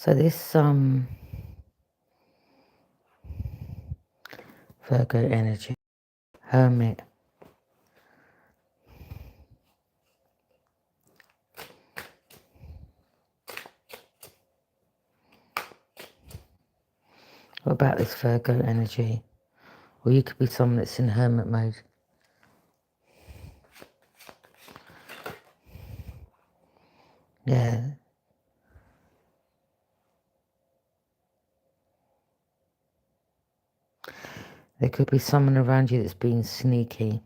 So this Virgo energy, Hermit. What about this Virgo energy? Or you could be someone that's in hermit mode. Yeah. There could be someone around you that's being sneaky.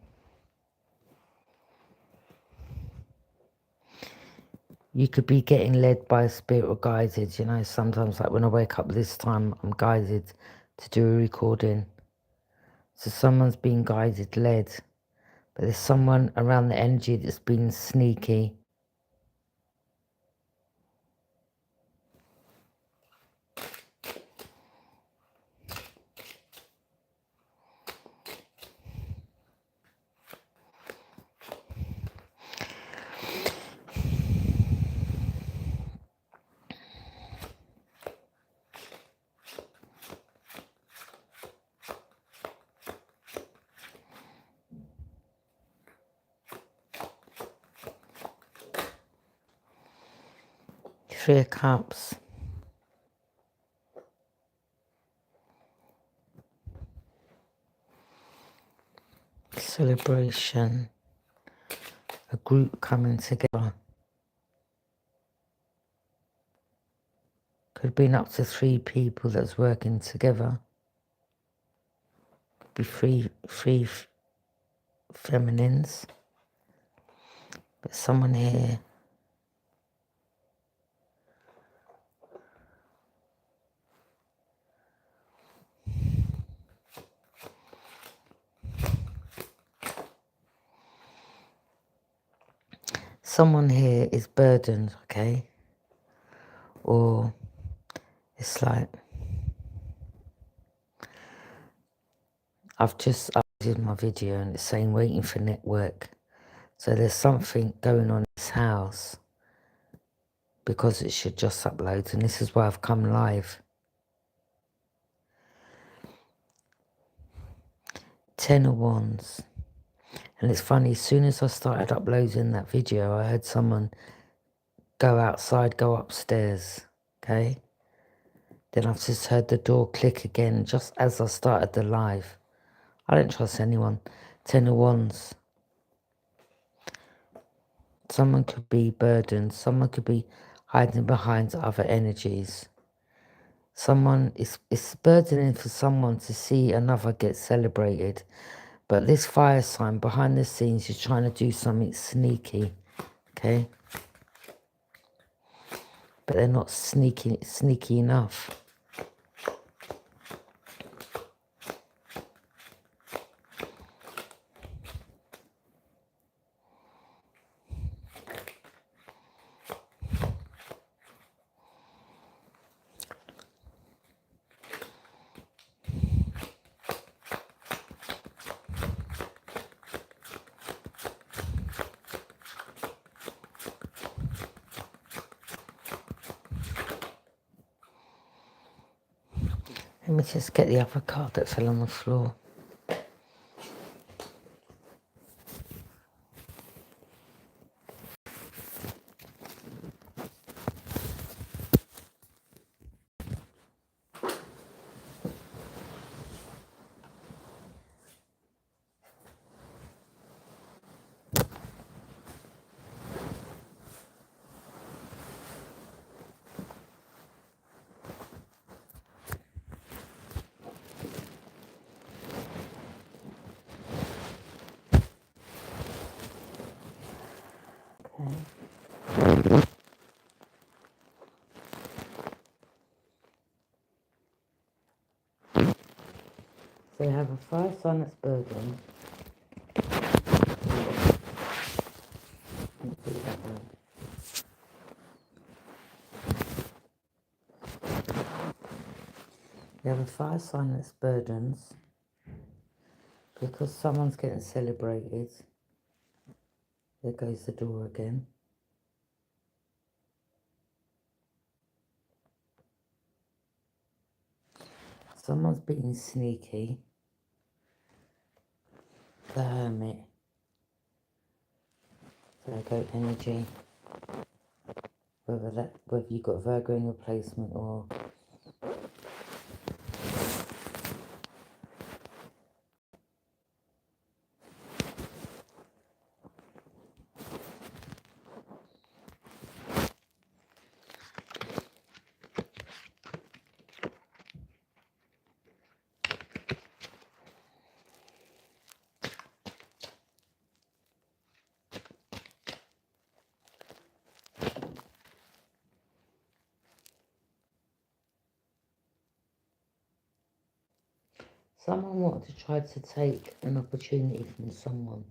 You could be getting led by a spirit or guided. You know, sometimes like when I wake up this time, I'm guided to do a recording. So someone's being guided, led. But there's someone around the energy that's been sneaky. Three of Cups. Celebration. A group coming together. Could have been up to 3 people that's working together. Could be three feminines. But someone here. Someone here is burdened, okay? Or it's like, I've did my video and it's saying waiting for network. So there's something going on in this house because it should just upload, and this is why I've come live. 10 of Wands. And it's funny, as soon as I started uploading that video, I heard someone go outside, go upstairs, okay? Then I've just heard the door click again, just as I started the live. I don't trust anyone. 10 of Wands. Someone could be burdened. Someone could be hiding behind other energies. Someone, it's burdening for someone to see another get celebrated. But this fire sign, behind the scenes, is trying to do something sneaky, okay? But they're not sneaky enough. Let me just get the other card that fell on the floor. Okay. So you have a fire sign that's burdened. You have a fire sign that's burdened because someone's getting celebrated. There goes the door again. Someone's being sneaky. The Hermit. Virgo energy. Whether you've got Virgo in your placement or someone wanted to try to take an opportunity from someone.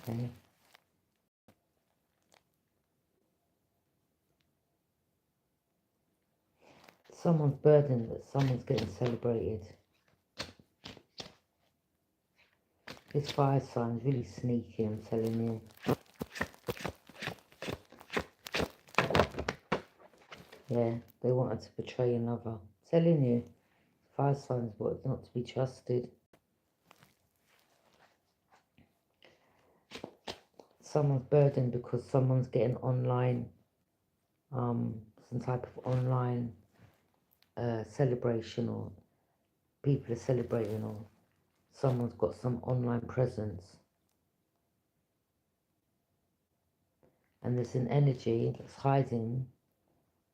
Okay. Someone's burdened that someone's getting celebrated. This fire sign is really sneaky, I'm telling you. Yeah, they wanted to betray another. Telling you, fire signs what not to be trusted. Someone's burdened because someone's getting online, some type of online celebration, or people are celebrating, or someone's got some online presence. And there's an energy that's hiding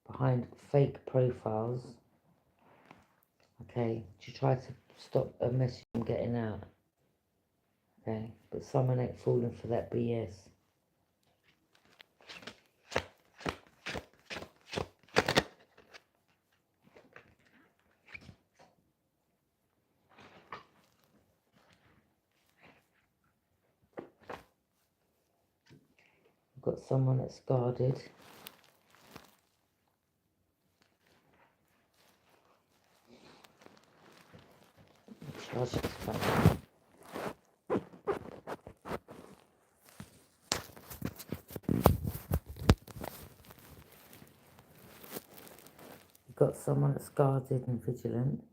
behind fake profiles, okay, to try to stop a message from getting out, okay, but someone ain't falling for that BS. We've got someone that's guarded. Charge this back. You've got someone that's guarded and vigilant.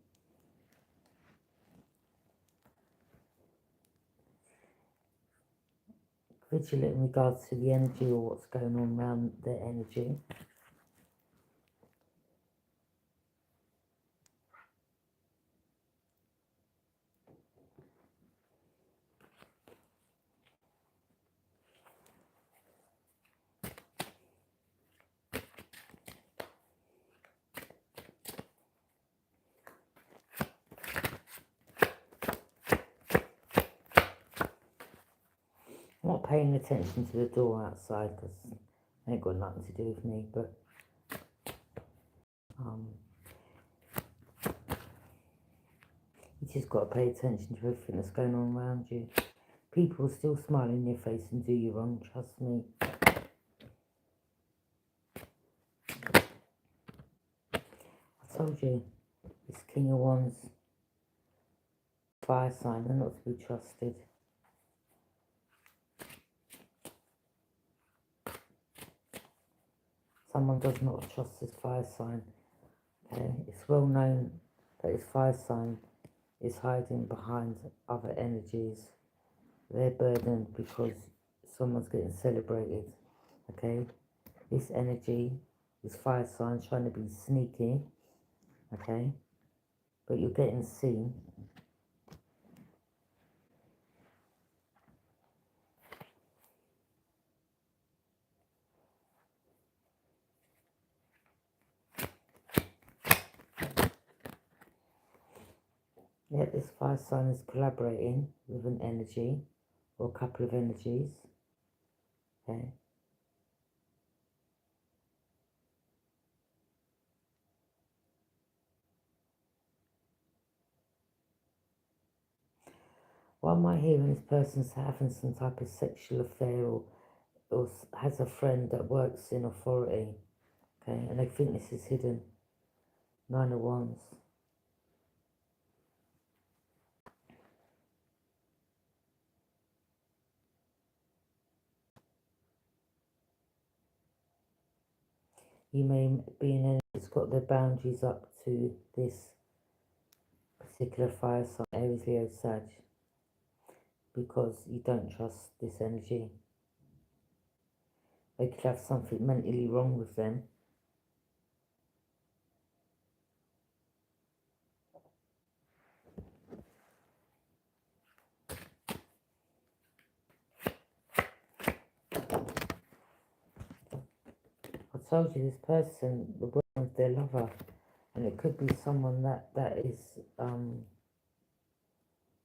Vigilant in regards to the energy or what's going on around their energy. I'm not paying attention to the door outside because it ain't got nothing to do with me, but you just got to pay attention to everything that's going on around you. People still smile in your face and do you wrong, trust me. I told you, this King of Wands fire sign, they're not to be trusted. Someone does not trust this fire sign. Okay? It's well known that this fire sign is hiding behind other energies. They're burdened because someone's getting celebrated. Okay? This energy, this fire sign, trying to be sneaky. Okay? But you're getting seen. Yeah, this fire sign is collaborating with an energy or a couple of energies. Okay. Why am I hearing this person's having some type of sexual affair, or has a friend that works in authority? Okay, and they think this is hidden. 9 of Wands. You may be in energy that's got their boundaries up to this particular fire sign, Aries, Leo, Sag, because you don't trust this energy. They could have something mentally wrong with them. I told you this person, the woman with their lover, and it could be someone that is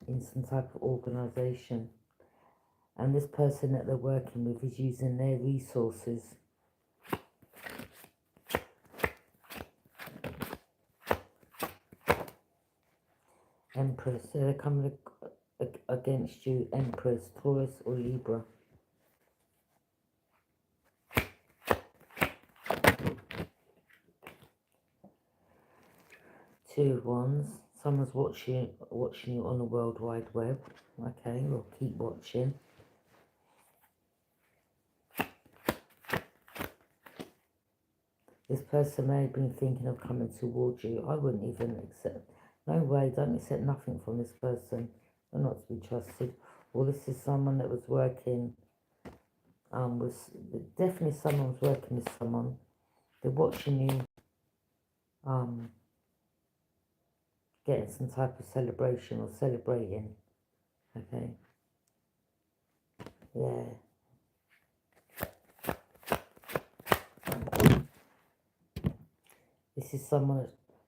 in some type of organisation, and this person that they're working with is using their resources. Empress, so they're coming against you, Empress, Taurus or Libra. Two of Wands, someone's watching you on the World Wide Web. Okay, we'll keep watching. This person may have been thinking of coming towards you. I wouldn't even accept, no way, don't accept nothing from this person. They're not to be trusted. Or this is someone that was working, definitely someone was working with someone. They're watching you, getting some type of celebration or celebrating. Okay. Yeah. This is someone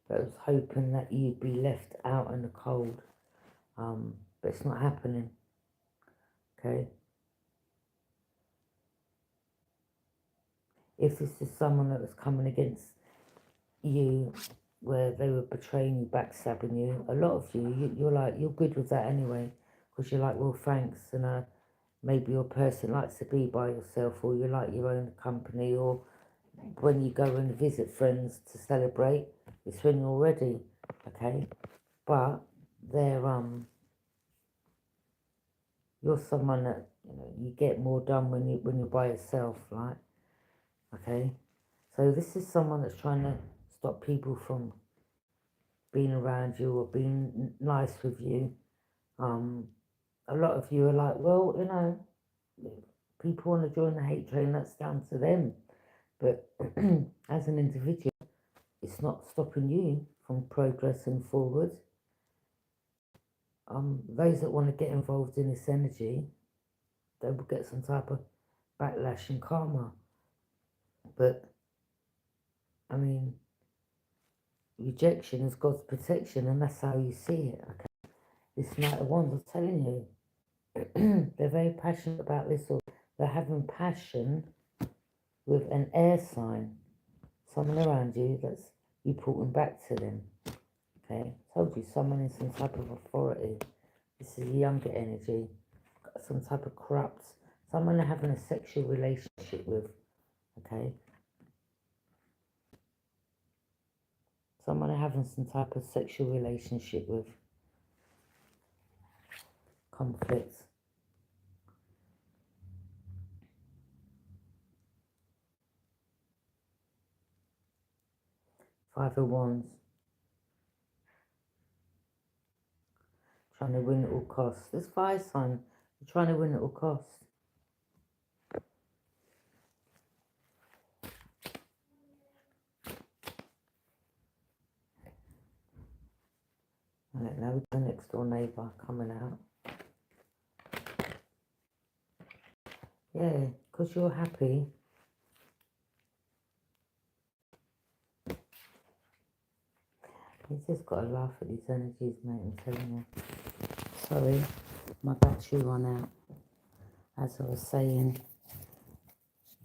that was hoping that you'd be left out in the cold. But it's not happening. Okay. If this is someone that was coming against you, where they were betraying you, backstabbing you, a lot of you're like, you're good with that anyway, because you're like, well, thanks, and maybe your person likes to be by yourself, or you like your own company, or when you go and visit friends to celebrate, it's when you're ready, okay? But they're you're someone that, you know, you get more done when you're by yourself, right? Okay, so this is someone that's trying to stop people from being around you or being nice with you. A lot of you are like, well, you know, people want to join the hate train, that's down to them. But as an individual, it's not stopping you from progressing forward. Those that want to get involved in this energy, they will get some type of backlash and karma. But, I mean, rejection is God's protection, and that's how you see it, okay? This Knight of Wands, I'm telling you, they're very passionate about this, or they're having passion with an air sign, someone around you that's reporting back to them, okay? I told you, someone in some type of authority. This is a younger energy, some type of corrupt, someone they're having a sexual relationship with, okay? Someone they're having some type of sexual relationship with. Conflict. Five of Wands. Trying to win at all costs. This fire sign, you're trying to win at all costs. I don't know, the next door neighbour coming out. Yeah, because you're happy. You just got to laugh at these energies, mate, I'm telling you. Sorry, my battery ran out. As I was saying,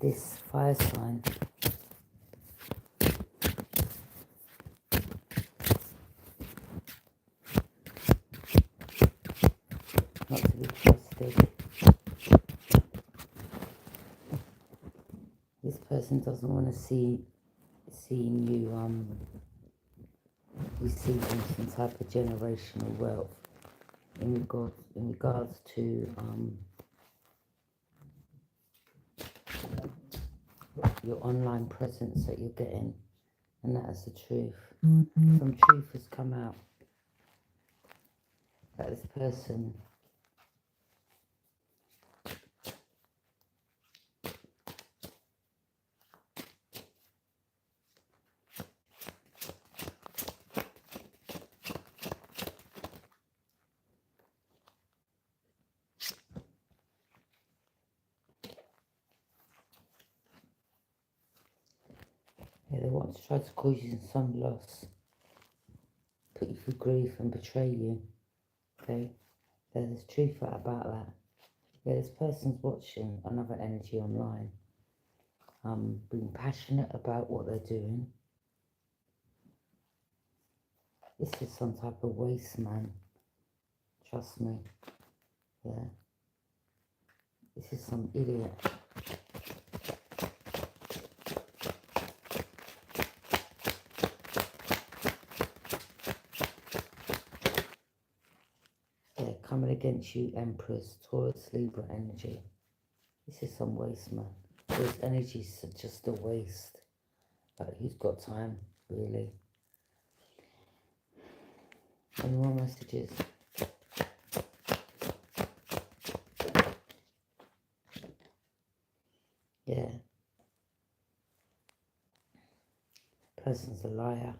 this fire sign. Not to be trusted. This person doesn't want to see you receiving some type of generational wealth in regards to your online presence that you're getting, and that is the truth. Some truth has come out. that this person they want to try to cause you some loss, put you through grief and betray you. Okay, there's truth about that. Yeah, this person's watching another energy online, being passionate about what they're doing. This is some type of waste man, trust me. Yeah, this is some idiot. Yeah, coming against you, Empress, Taurus, Libra energy. This is some waste man. This energy's just a waste. Like, who's got time, really? Any more messages? Yeah. Person's a liar.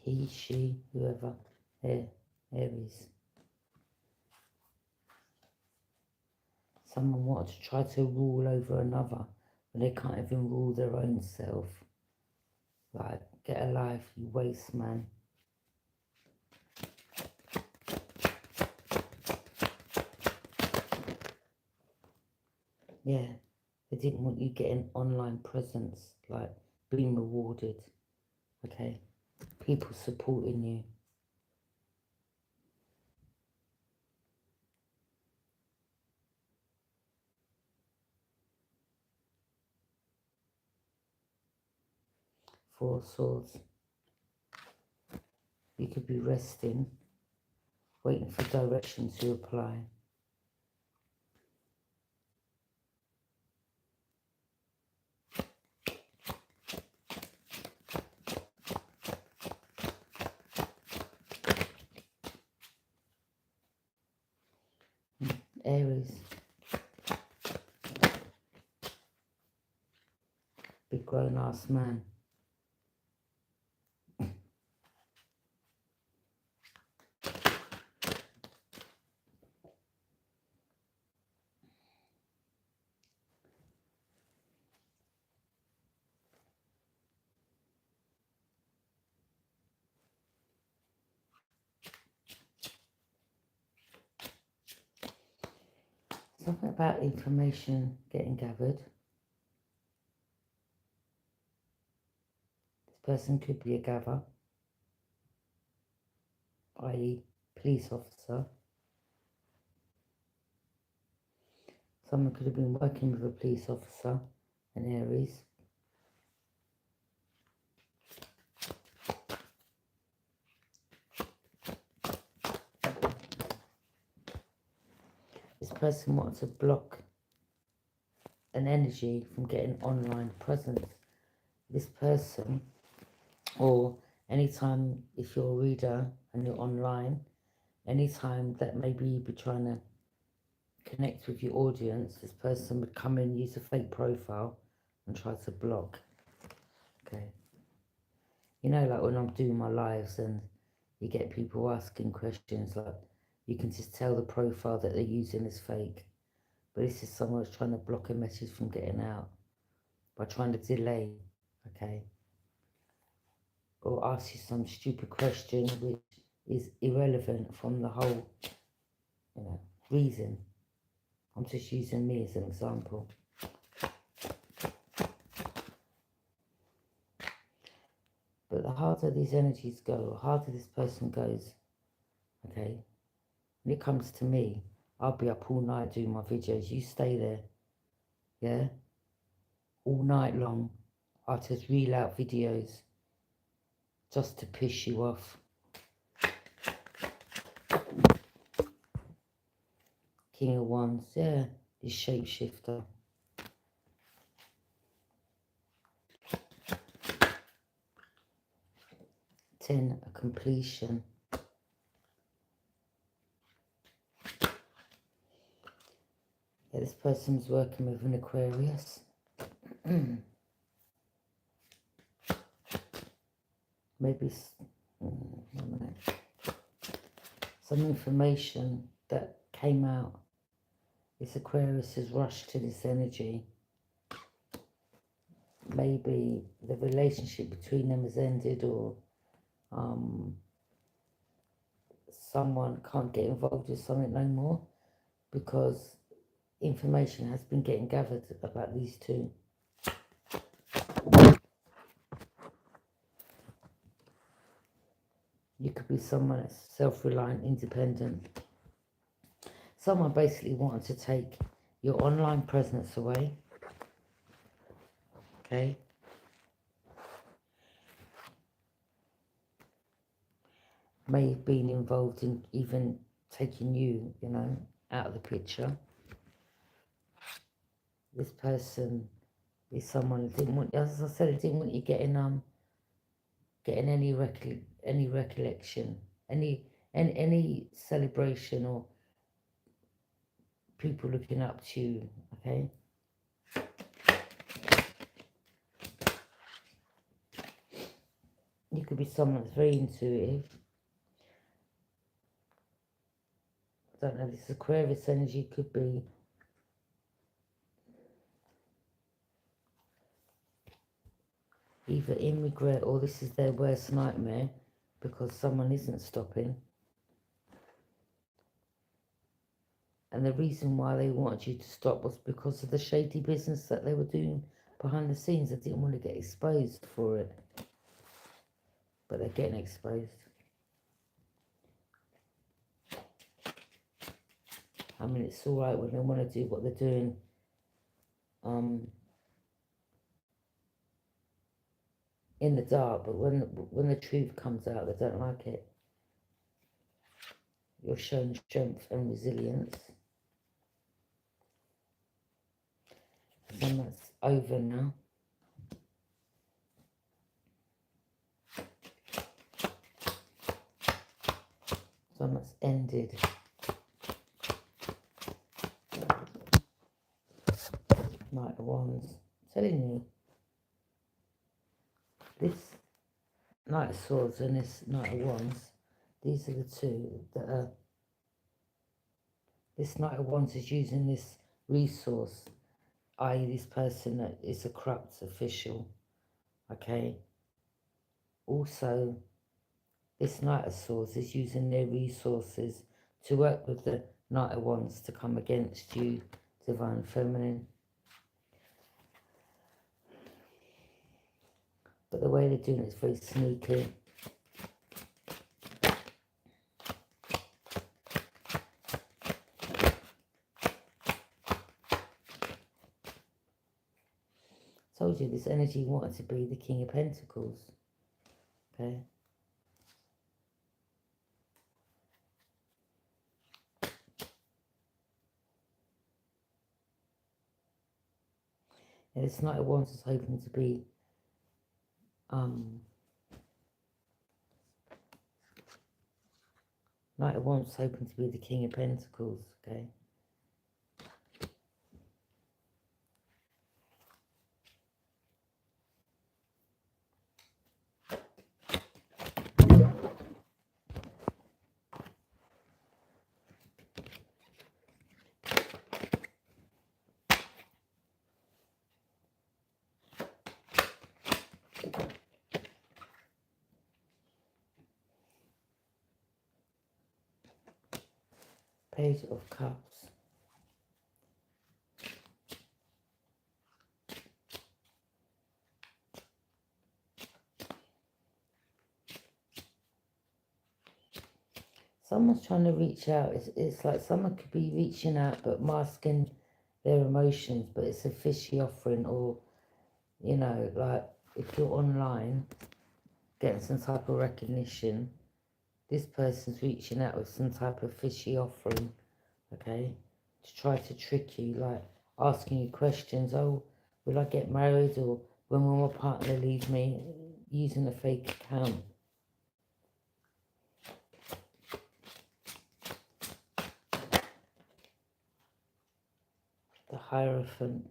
He, she, whoever. There, Aries. Someone wanted to try to rule over another, but they can't even rule their own self. Like, get a life, you waste man. Yeah, they didn't want you getting online presence, like being rewarded. Okay, people supporting you. Four Swords. You could be resting, waiting for direction to apply. Aries. Big grown ass man. Something about information getting gathered. This person could be a gather, i.e. police officer. Someone could have been working with a police officer, an Aries. This person wants to block an energy from getting online presence. This person, or anytime if you're a reader and you're online, anytime that maybe you'd be trying to connect with your audience, this person would come in, use a fake profile and try to block. Okay. You know, like when I'm doing my lives and you get people asking questions, like you can just tell the profile that they're using is fake. But this is someone who's trying to block a message from getting out by trying to delay, okay? Or ask you some stupid question which is irrelevant from the whole, reason. I'm just using me as an example. But the harder these energies go, the harder this person goes, okay? When it comes to me, I'll be up all night doing my videos. You stay there, yeah? All night long, I'll just reel out videos just to piss you off. King of Wands, yeah, this shapeshifter. 10, a completion. Yeah, this person's working with an Aquarius. Maybe some information that came out. This Aquarius has rushed to this energy. Maybe the relationship between them has ended, or someone can't get involved with something no more because information has been getting gathered about these two. You could be someone that's self-reliant, independent. Someone basically wanted to take your online presence away. Okay? May have been involved in even taking you, you know, out of the picture. This person is someone who didn't want, as I said, didn't want you getting any recollection, any celebration or people looking up to you. Okay. You could be someone that's very intuitive. I don't know, this Aquarius energy could be either in regret or this is their worst nightmare because someone isn't stopping. And the reason why they wanted you to stop was because of the shady business that they were doing behind the scenes. They didn't want to get exposed for it. But they're getting exposed. I mean, it's all right when they want to do what they're doing. In the dark, but when the truth comes out, they don't like it. You're showing strength and resilience. And that's over now. So that's ended. Knight of Wands. I'm telling you, this Knight of Swords and this Knight of Wands, these are the two that are... This Knight of Wands is using this resource, i.e. this person that is a corrupt official, okay? Also, this Knight of Swords is using their resources to work with the Knight of Wands to come against you, Divine Feminine. But the way they're doing it is very sneaky. Told you this energy wanted to be the King of Pentacles. Okay. And this Knight of Wands is hoping to be Knight of Wands hoping to be the King of Pentacles, okay? Page of Cups. Someone's trying to reach out. It's like someone could be reaching out but masking their emotions, but it's a fishy offering, or, you know, like if you're online getting some type of recognition, this person's reaching out with some type of fishy offering, okay, to try to trick you, like asking you questions. Oh, will I get married, or when will my partner leave me, using a fake account. The Hierophant.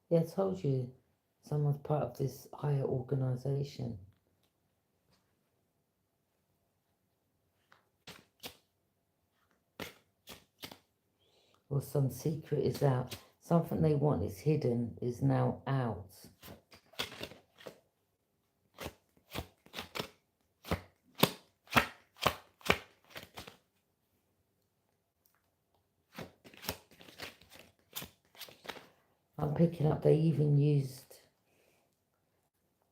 Yeah, I told you, someone's part of this higher organisation. Or some secret is out. Something they want is hidden is now out. I'm picking up they even used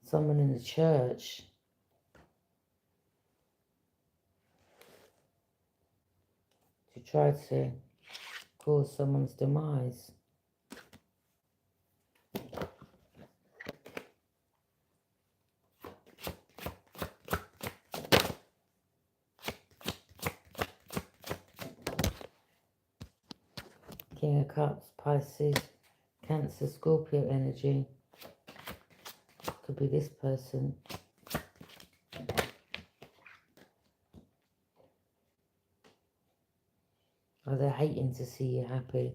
someone in the church to try to cause someone's demise. King of Cups, Pisces, Cancer, Scorpio energy. Could be this person. Or they're hating to see you happy.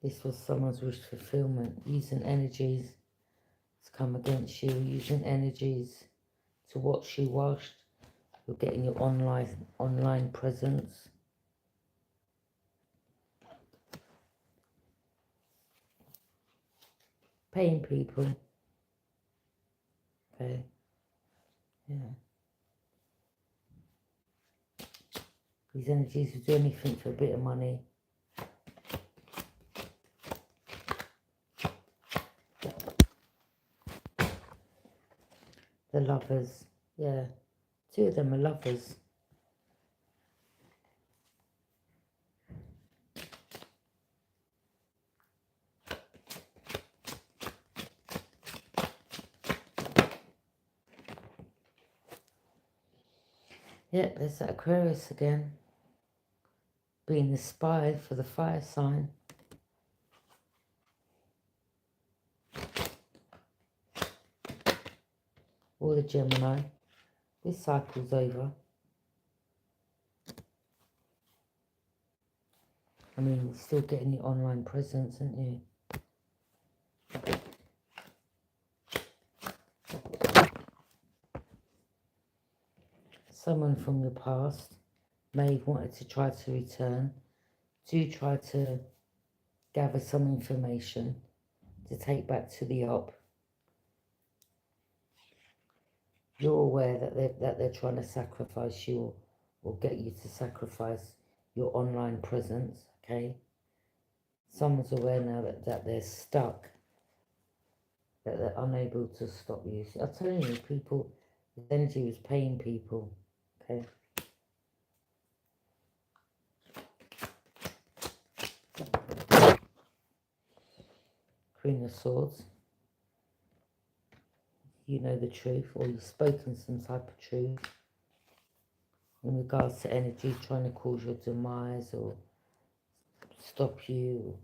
This was someone's wish fulfillment. Using energies to come against you. Using energies to watch you whilst you're getting your online presence. Paying people. Okay. Yeah. These energies will do anything for a bit of money. The Lovers. Yeah. Two of them are lovers. Yeah, there's that Aquarius again. Being the spy for the fire sign. Or the Gemini. This cycle's over. I mean, you're still getting the online presence, aren't you? Someone from your past may have wanted to try to return. Do try to gather some information to take back to the op. You're aware that they're trying to sacrifice you or get you to sacrifice your online presence, okay? Someone's aware now that they're stuck, that they're unable to stop you. I'm telling you, people, the energy was paying people, okay? Queen of Swords. You know the truth, or you've spoken some type of truth in regards to energy trying to cause your demise or stop you.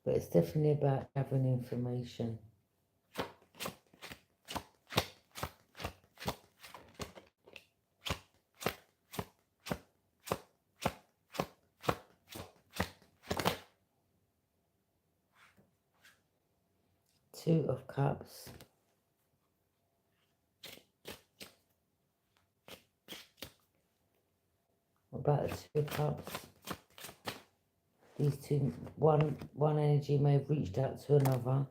But it's definitely about having information. Two of Cups. What about the Two of Cups? These two, one energy may have reached out to another.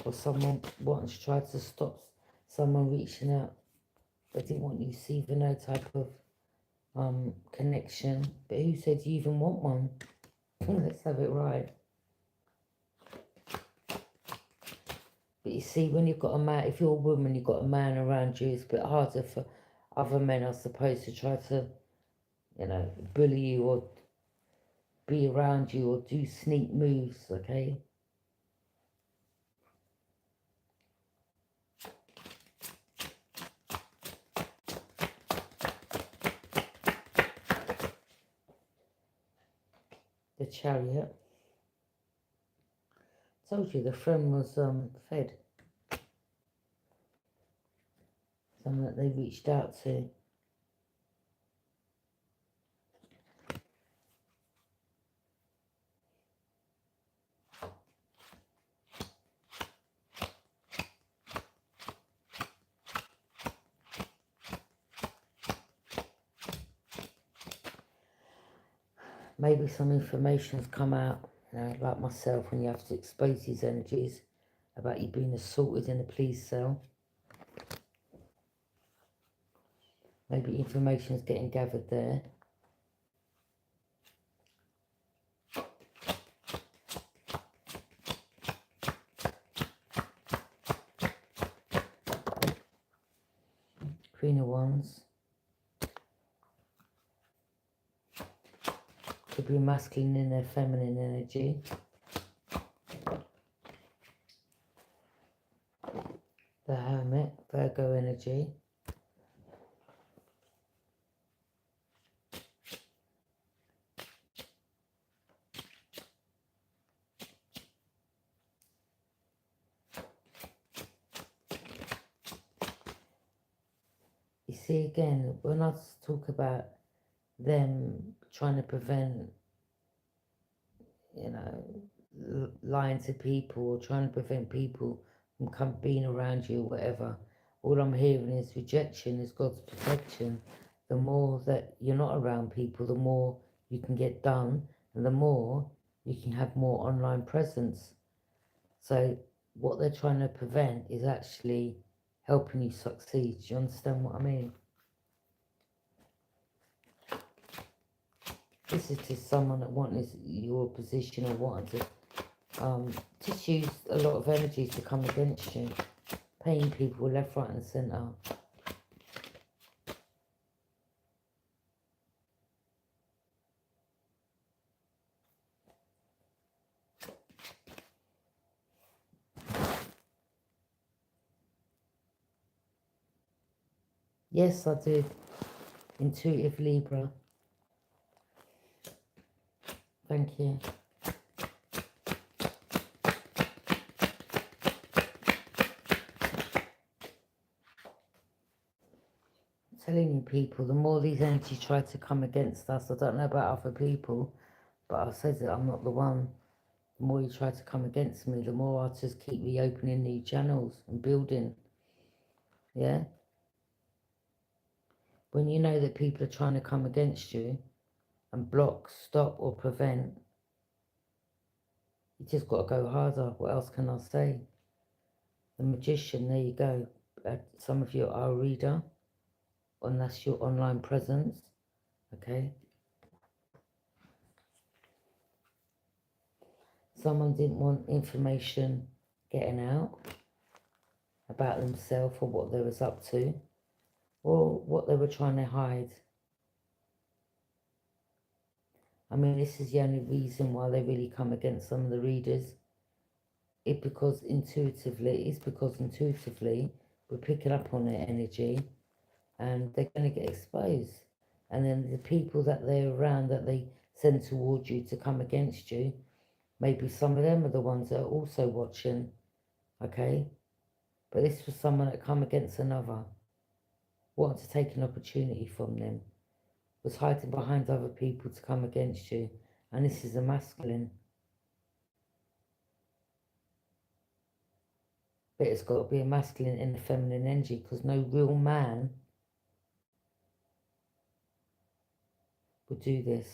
Or someone wanting to try to stop someone reaching out. They didn't want you to see for no type of connection. But who said you even want one? Let's have it right. But you see, when you've got a man, if you're a woman, you've got a man around you, it's a bit harder for other men, I suppose, to try to, you know, bully you or be around you or do sneak moves, okay? The Chariot. Told you the friend was fed. Someone that they reached out to. Maybe some information's come out, you know, like myself, when you have to expose these energies about you being assaulted in a police cell. Maybe information's getting gathered there. Queen of Wands. Could be masculine in their feminine energy. The Hermit, Virgo energy. You see, again, when I talk about them trying to prevent, you know, lying to people or trying to prevent people from being around you or whatever, all I'm hearing is rejection is God's protection. The more that you're not around people, the more you can get done, and the more you can have more online presence. So what they're trying to prevent is actually helping you succeed. Do you understand what I mean? This is just someone that wanted your position or wanted to just use a lot of energy to come against you, paying people left, right and centre. Yes, I do. Intuitive Libra. Thank you. Telling you people, the more these energies try to come against us, I don't know about other people, but I said that I'm not the one. The more you try to come against me, the more I just keep reopening new channels and building. Yeah? When you know that people are trying to come against you and block, stop or prevent, you just got to go harder. What else can I say? The Magician, there you go. Some of you are a reader, and that's your online presence. Okay? Someone didn't want information getting out about themselves or what they was up to, or what they were trying to hide. I mean, this is the only reason why they really come against some of the readers. It's because intuitively we're picking up on their energy and they're going to get exposed. And then the people that they're around, that they send towards you to come against you, maybe some of them are the ones that are also watching, okay? But this was someone that come against another, wanted to take an opportunity from them, was hiding behind other people to come against you. And this is a masculine. But it's got to be a masculine and a feminine energy, because no real man would do this.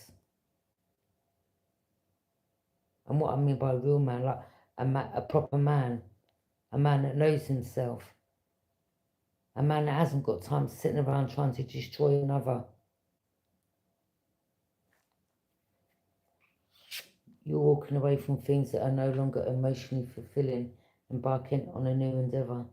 And what I mean by a real man, like a proper man, a man that knows himself, a man that hasn't got time sitting around trying to destroy another. You're walking away from things that are no longer emotionally fulfilling, embarking on a new endeavour.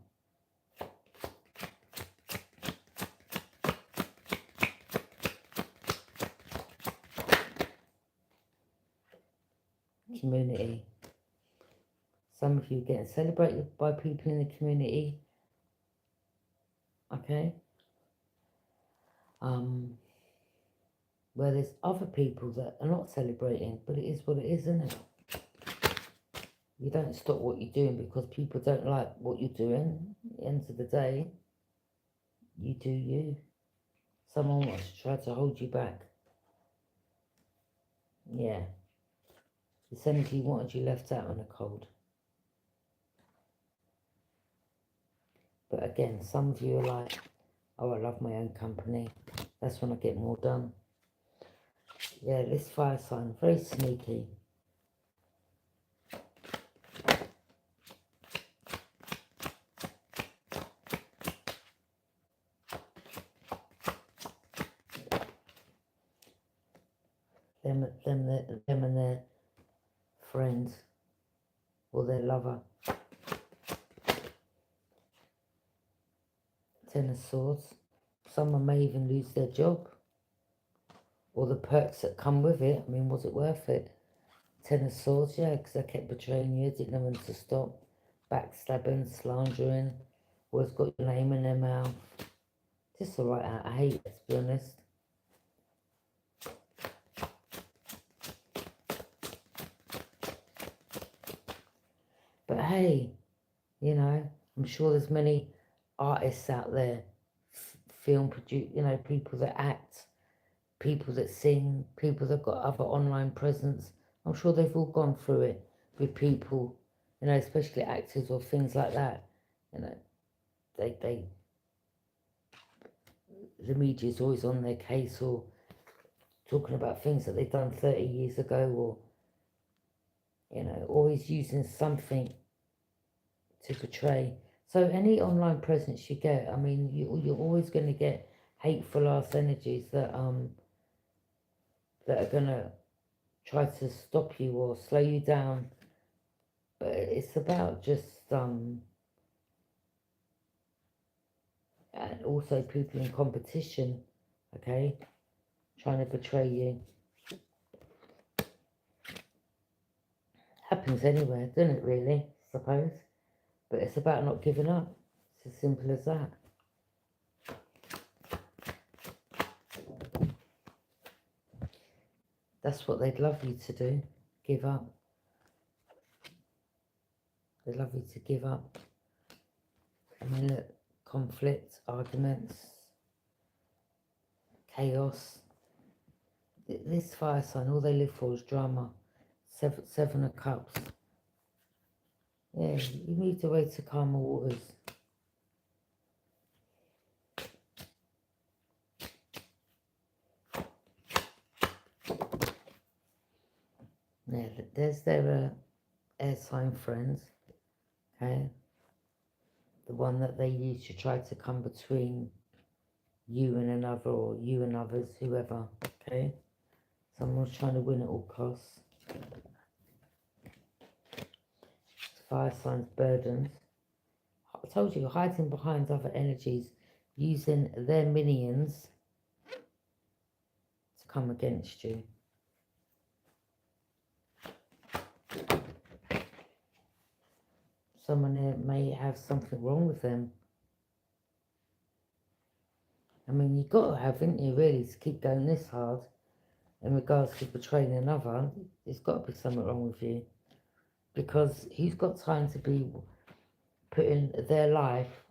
community. Some of you getting celebrated by people in the community. Okay. Where there's other people that are not celebrating, but it is what it is, isn't it? You don't stop what you're doing because people don't like what you're doing. At the end of the day, you do you. Someone wants to try to hold you back. Yeah. This energy wanted you left out in the cold. But again, some of you are like, oh, I love my own company. That's when I get more done. Yeah, this fire sign, very sneaky. Them and their friends or their lover. Ten of Swords. Someone may even lose their job. Or the perks that come with it. I mean, was it worth it? Ten of Swords, yeah, because they kept betraying you, didn't know when to stop. Backstabbing, slandering, always got your name in their mouth. Just alright, I hate it, to be honest. But hey, you know, I'm sure there's many artists out there, film produce, you know, people that act, people that sing, people that got other online presence. I'm sure they've all gone through it with people, you know, especially actors or things like that. You know, the media's always on their case or talking about things that they've done 30 years ago, or, you know, always using something to portray. So any online presence you get, I mean, you're always going to get hateful ass energies that are going to try to stop you or slow you down. But it's about just and also people in competition, okay, trying to betray you. Happens anywhere, doesn't it, really, I suppose? But it's about not giving up. It's as simple as that. That's what they'd love you to do, give up. They'd love you to give up. I mean, look, conflict, arguments, chaos. This fire sign, all they live for is drama. Seven of Cups. Yeah, you moved away to calmer waters. Yeah, there's their air sign friends, okay? The one that they use to try to come between you and another, or you and others, whoever, okay? Someone's trying to win at all costs. Fire signs, burdens. I told you, hiding behind other energies, using their minions to come against you. Someone here may have something wrong with them. I mean, you've got to have, haven't you, really, to keep going this hard in regards to betraying another. There's got to be something wrong with you. Because who's got time to be putting their life,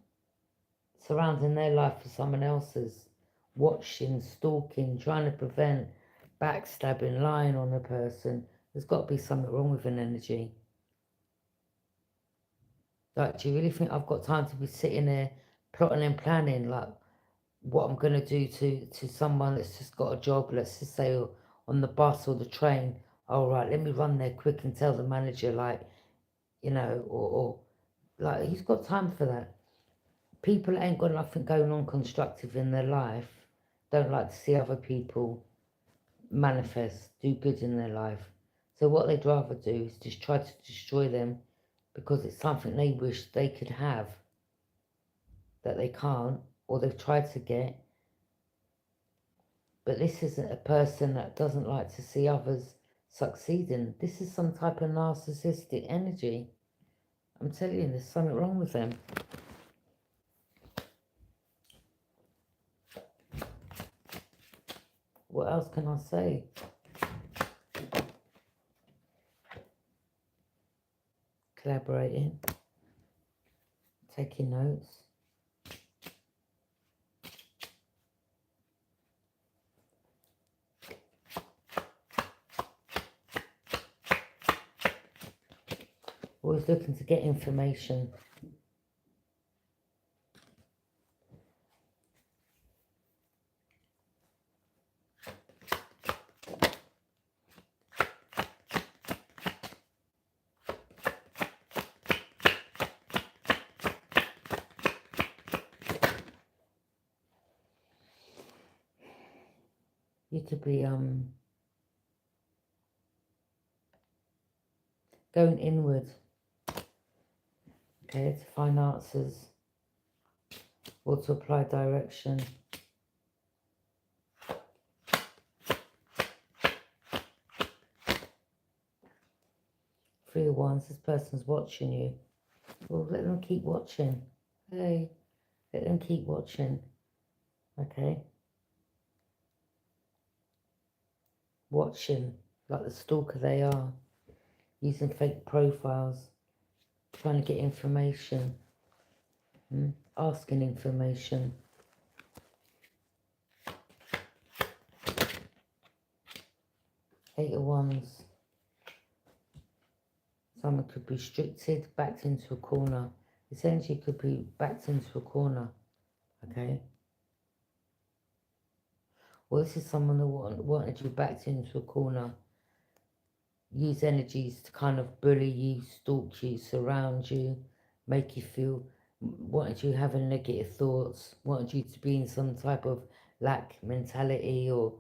surrounding their life for someone else's, watching, stalking, trying to prevent backstabbing, lying on a person? There's got to be something wrong with an energy. Like, do you really think I've got time to be sitting there plotting and planning, like, what I'm going to do to someone that's just got a job, let's just say on the bus or the train? All right, let me run there quick and tell the manager, like, you know, or like, who's got time for that? People ain't got nothing going on constructive in their life, don't like to see other people manifest, do good in their life. So what they'd rather do is just try to destroy them because it's something they wish they could have that they can't, or they've tried to get. But this isn't a person that doesn't like to see others succeeding. This is some type of narcissistic energy. I'm telling you, there's something wrong with them. What else can I say? Collaborating. Taking notes. Always looking to get information. You could be going inward, okay, to find answers or to apply direction. Three of Wands, this person's watching you. Well, let them keep watching. Hey, let them keep watching, okay? Watching, like the stalker they are, using fake profiles, trying to get information, asking information. Eight of Wands. Someone could be restricted, backed into a corner. This energy could be backed into a corner, okay? Well, this is someone that wanted you backed into a corner. Use energies to kind of bully you, stalk you, surround you, make you feel, wanted you having negative thoughts, wanted you to be in some type of lack mentality or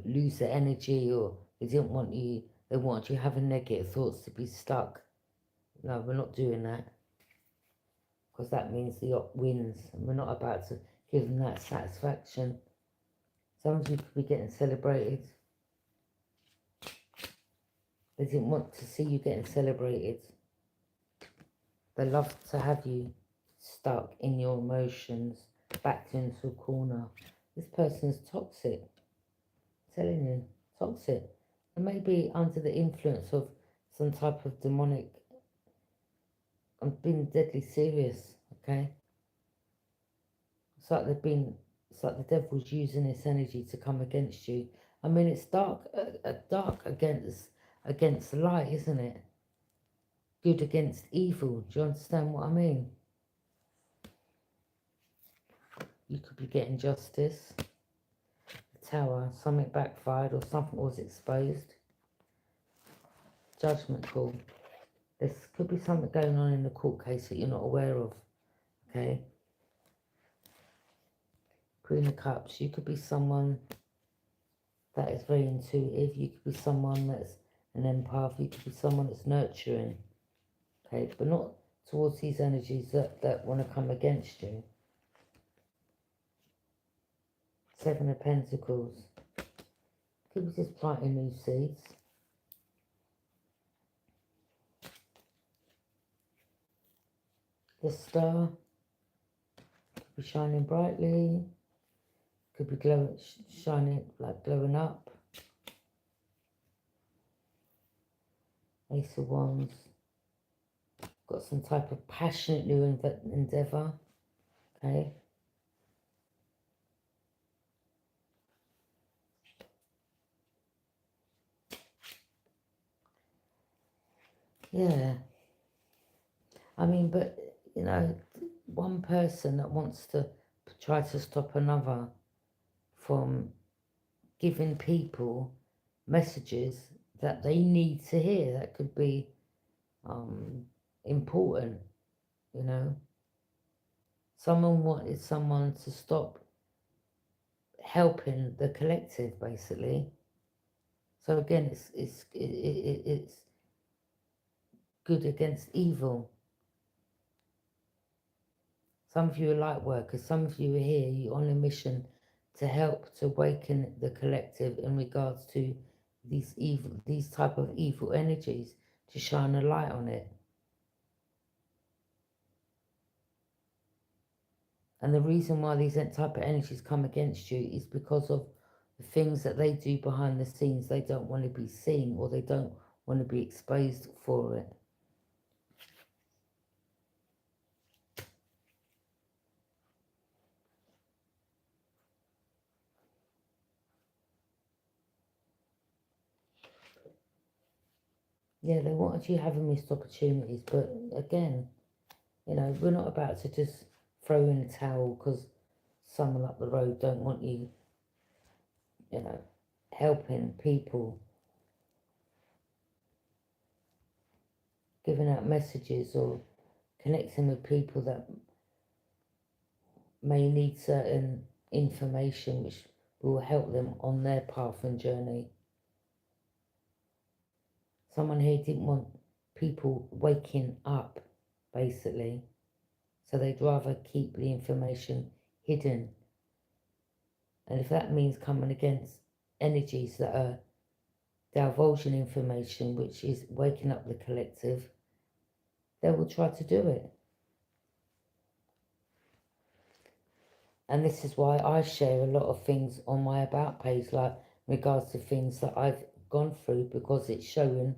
loser energy, or they didn't want you, they wanted you having negative thoughts to be stuck. No, we're not doing that, because that means the op wins, and we're not about to give them that satisfaction. Some of you could be getting celebrated. They didn't want to see you getting celebrated. They love to have you stuck in your emotions, backed into a corner. This person's toxic. I'm telling you, toxic. They may be under the influence of some type of demonic. I'm being deadly serious, okay? It's like it's like the devil's using this energy to come against you. I mean, it's dark against light, isn't it? Good against evil. Do you understand what I mean? You could be getting justice. The Tower, something backfired or something was exposed. Judgment call. There could be something going on in the court case that you're not aware of, okay? Queen of Cups. You could be someone that is very intuitive. You could be someone that's an empath. You could be someone that's nurturing, okay? But not towards these energies that want to come against you. Seven of Pentacles. Could be just planting new seeds. The Star. Could be shining brightly. Could be glowing, shining, like glowing up. Ace of Wands. Got some type of passionate new endeavour. Okay. Yeah. I mean, but, you know, one person that wants to try to stop another from giving people messages that they need to hear, that could be important, you know. Someone wanted someone to stop helping the collective, basically. So again, it's good against evil. Some of you are light workers, some of you are here, you're on a mission to help to awaken the collective in regards to these type of evil energies to shine a light on it. And the reason why these type of energies come against you is because of the things that they do behind the scenes. They don't want to be seen, or they don't want to be exposed for it. Yeah, they wanted you having missed opportunities, but again, you know, we're not about to just throw in a towel because someone up the road don't want you, you know, helping people, giving out messages or connecting with people that may need certain information which will help them on their path and journey. Someone here didn't want people waking up, basically, so they'd rather keep the information hidden. And if that means coming against energies that are divulging information which is waking up the collective, they will try to do it. And this is why I share a lot of things on my about page, like in regards to things that I've gone through, because it's showing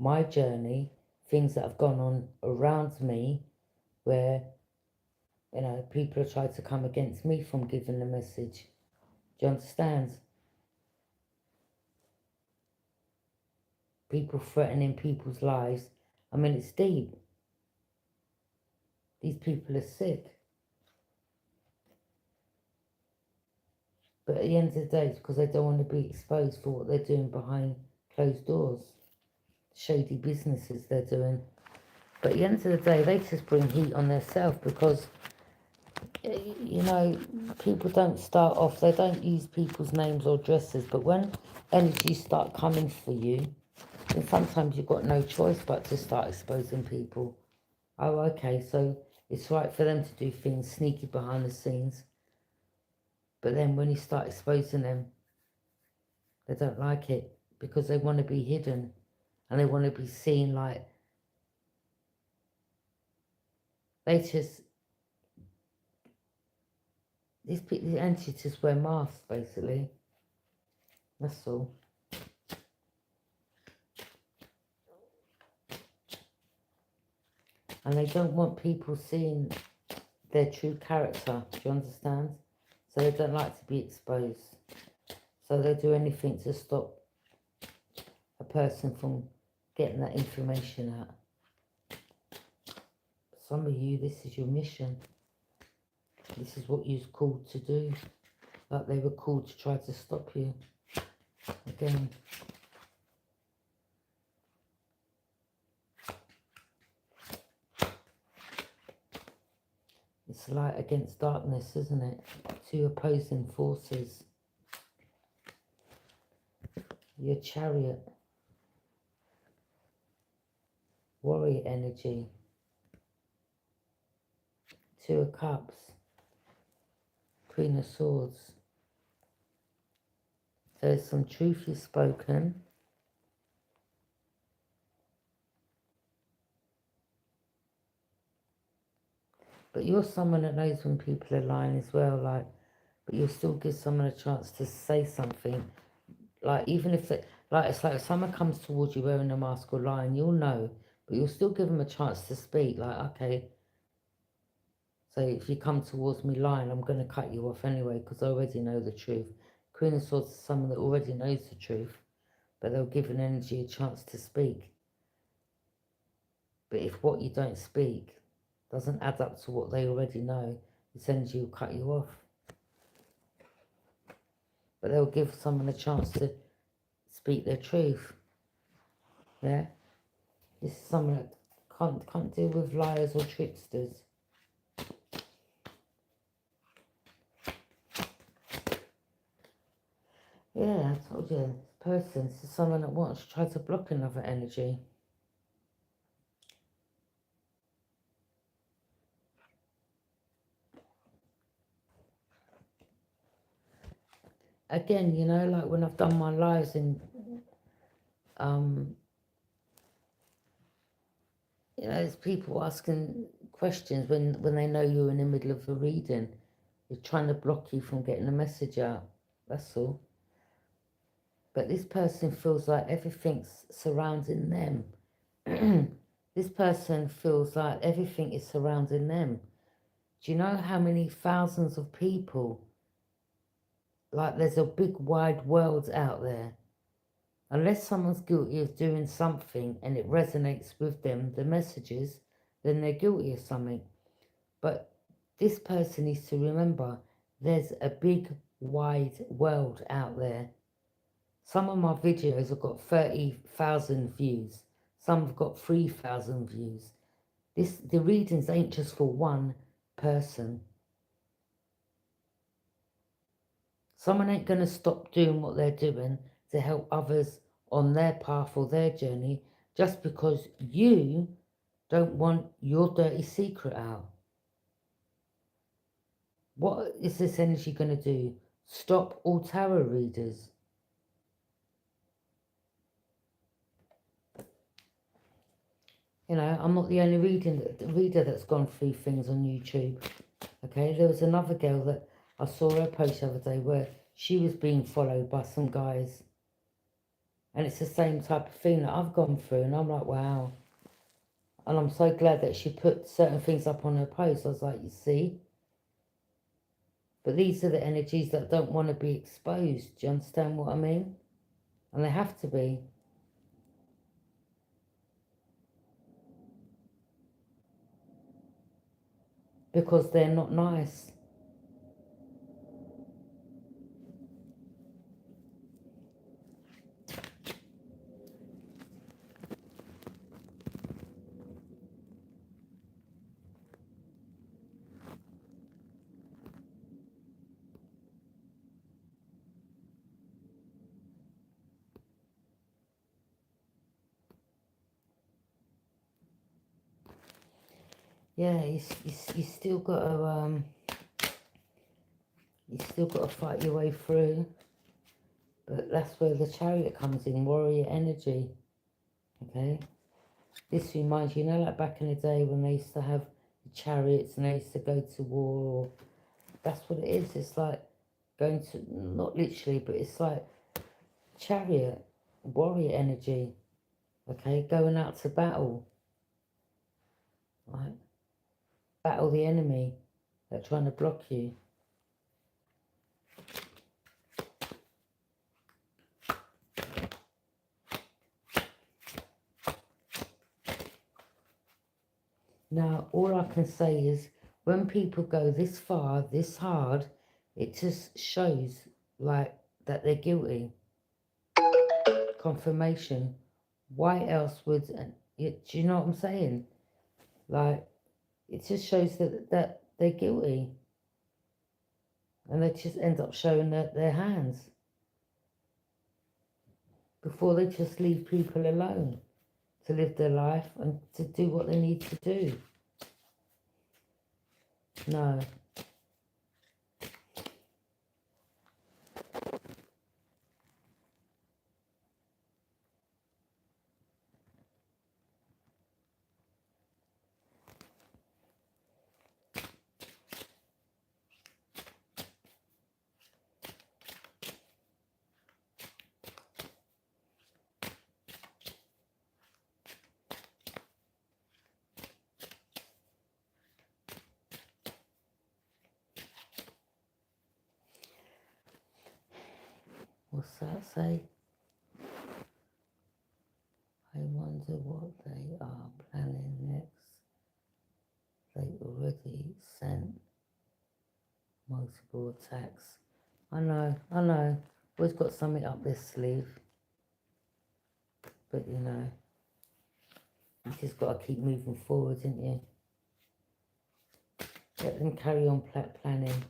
my journey, things that have gone on around me where, you know, people have tried to come against me from giving the message. Do you understand? People threatening people's lives. I mean, it's deep. These people are sick. But at the end of the day, it's because they don't want to be exposed for what they're doing behind closed doors. Shady businesses they're doing. But at the end of the day, they just bring heat on themselves because, you know, people don't start off, they don't use people's names or addresses, but when energies start coming for you, then sometimes you've got no choice but to start exposing people. Oh, okay, so it's right for them to do things sneaky behind the scenes. But then when you start exposing them, they don't like it because they want to be hidden and they want to be seen like they just, these entities just wear masks, basically. That's all. And they don't want people seeing their true character, do you understand? So they don't like to be exposed. So they do anything to stop a person from getting that information out. Some of you, this is your mission. This is what you're called to do. Like they were called to try to stop you. Again. It's light against darkness, isn't it? Two opposing forces. Your Chariot. Warrior energy. Two of Cups. Queen of Swords. There's some truth you've spoken. But you're someone that knows when people are lying as well, like, but you'll still give someone a chance to say something. Like, even if it, like, it's like if someone comes towards you wearing a mask or lying, you'll know, but you'll still give them a chance to speak. Like, okay, so if you come towards me lying, I'm going to cut you off anyway, because I already know the truth. Queen of Swords is someone that already knows the truth, but they'll give an energy a chance to speak. But if what you don't speak doesn't add up to what they already know, this energy will cut you off. But they'll give someone a chance to speak their truth. Yeah? This is someone that can't deal with liars or tricksters. Yeah, I told you, this person, this is someone that wants to try to block another energy. Again, you know, like when I've done my lives in you know, there's people asking questions when they know you're in the middle of a reading. They're trying to block you from getting a message out. That's all. But this person feels like everything's surrounding them. This person feels like everything is surrounding them. Do you know how many thousands of people, like there's a big wide world out there? Unless someone's guilty of doing something and it resonates with them, the messages, then they're guilty of something. But this person needs to remember there's a big wide world out there. Some of my videos have got 30,000 views. Some have got 3,000 views. The readings ain't just for one person. Someone ain't going to stop doing what they're doing to help others on their path or their journey just because you don't want your dirty secret out. What is this energy going to do? Stop all tarot readers. You know, I'm not the only reader that's gone through things on YouTube. Okay, there was another girl that I saw her post the other day where she was being followed by some guys. And it's the same type of thing that I've gone through. And I'm like, wow. And I'm so glad that she put certain things up on her post. I was like, you see? But these are the energies that don't want to be exposed. Do you understand what I mean? And they have to be. Because they're not nice. Yeah, you still got to fight your way through. But that's where the Chariot comes in, warrior energy. Okay, this reminds you, like back in the day when they used to have the chariots and they used to go to war. That's what it is. It's like going to, not literally, but it's like chariot, warrior energy. Okay, going out to battle. Right, battle the enemy that's trying to block you. Now, all I can say is when people go this far, this hard, it just shows like that they're guilty. Confirmation. Why else would, do you know what I'm saying? Like, it just shows that they're guilty. And they just end up showing their hands. Before they just leave people alone to live their life and to do what they need to do. No. What's that say? I wonder what they are planning next. They already sent multiple attacks. I know. Always got something up their sleeve. But you know, you just got to keep moving forward, didn't you? Let them carry on planning.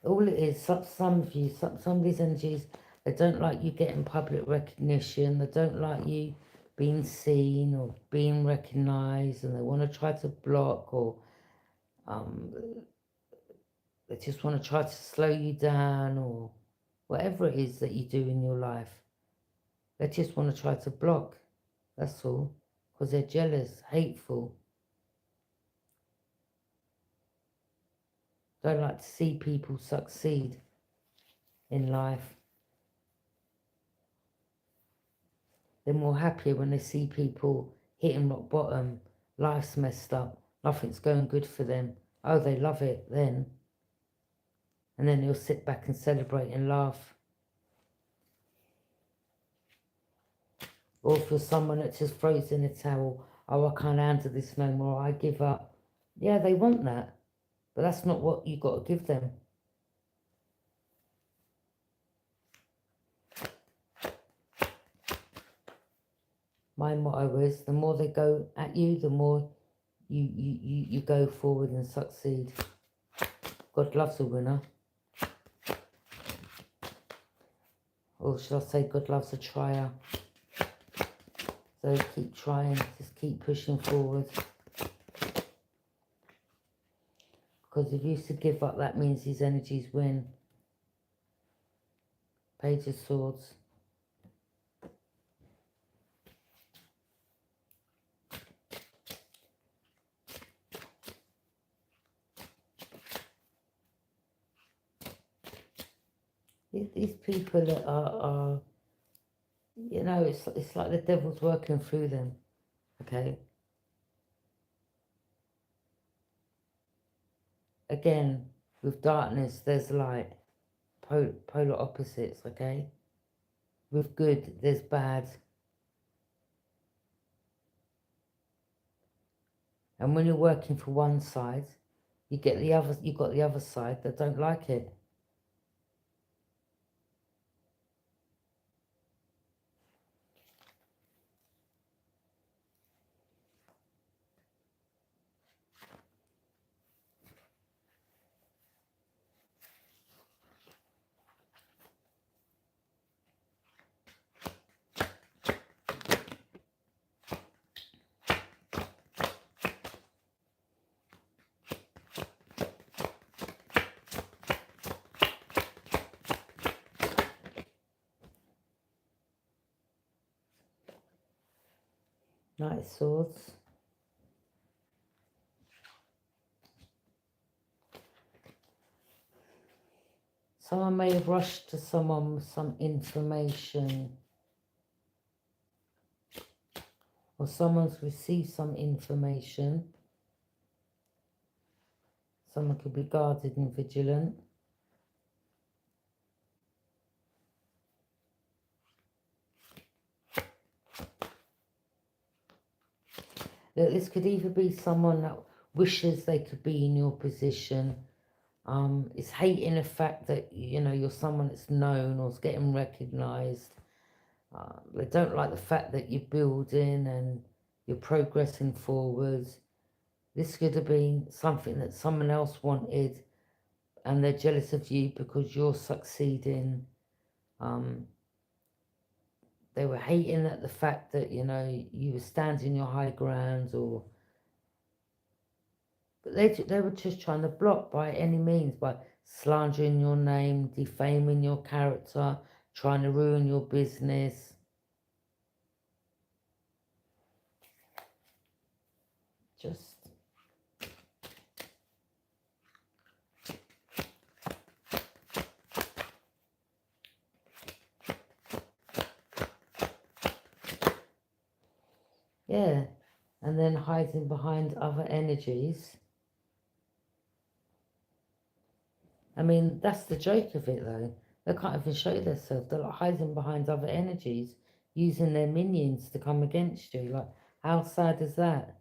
All it is, some of you, some of these energies They don't like you getting public recognition. They don't like you being seen or being recognised, and they want to try to block, or they just want to try to slow you down, or whatever it is that you do in your life. They just want to try to block. That's all. Because they're jealous, hateful. Don't like to see people succeed in life. They're more happier when they see people hitting rock bottom, life's messed up, nothing's going good for them. Oh, they love it then. And then they'll sit back and celebrate and laugh. Or if you're someone that just throws in a towel, oh, I can't handle this no more, I give up. Yeah, they want that. But that's not what you got to give them. My motto is, the more they go at you, the more you go forward and succeed. God loves a winner. Or should I say, God loves a trier. So keep trying, just keep pushing forward. Because if you used to give up, that means his energies win. Page of Swords. These people that are you know, it's like the devil's working through them, okay? Again, with darkness, there's light, polar opposites, okay? With good, there's bad. And when you're working for one side, you've got the other side that don't like it. Knight of Swords. Someone may have rushed to someone with some information, or someone's received some information. Someone could be guarded and vigilant. This could either be someone that wishes they could be in your position, is hating the fact that, you know, you're someone that's known or is getting recognised. They don't like the fact that you're building and you're progressing forwards. This could have been something that someone else wanted and they're jealous of you because you're succeeding. They were hating at the fact that, you know, you were standing your high ground, or... But they were just trying to block by any means, by slandering your name, defaming your character, trying to ruin your business. Just... yeah, and then hiding behind other energies. I mean, that's the joke of it, though. They can't even show themselves. They're like hiding behind other energies, using their minions to come against you. Like, how sad is that?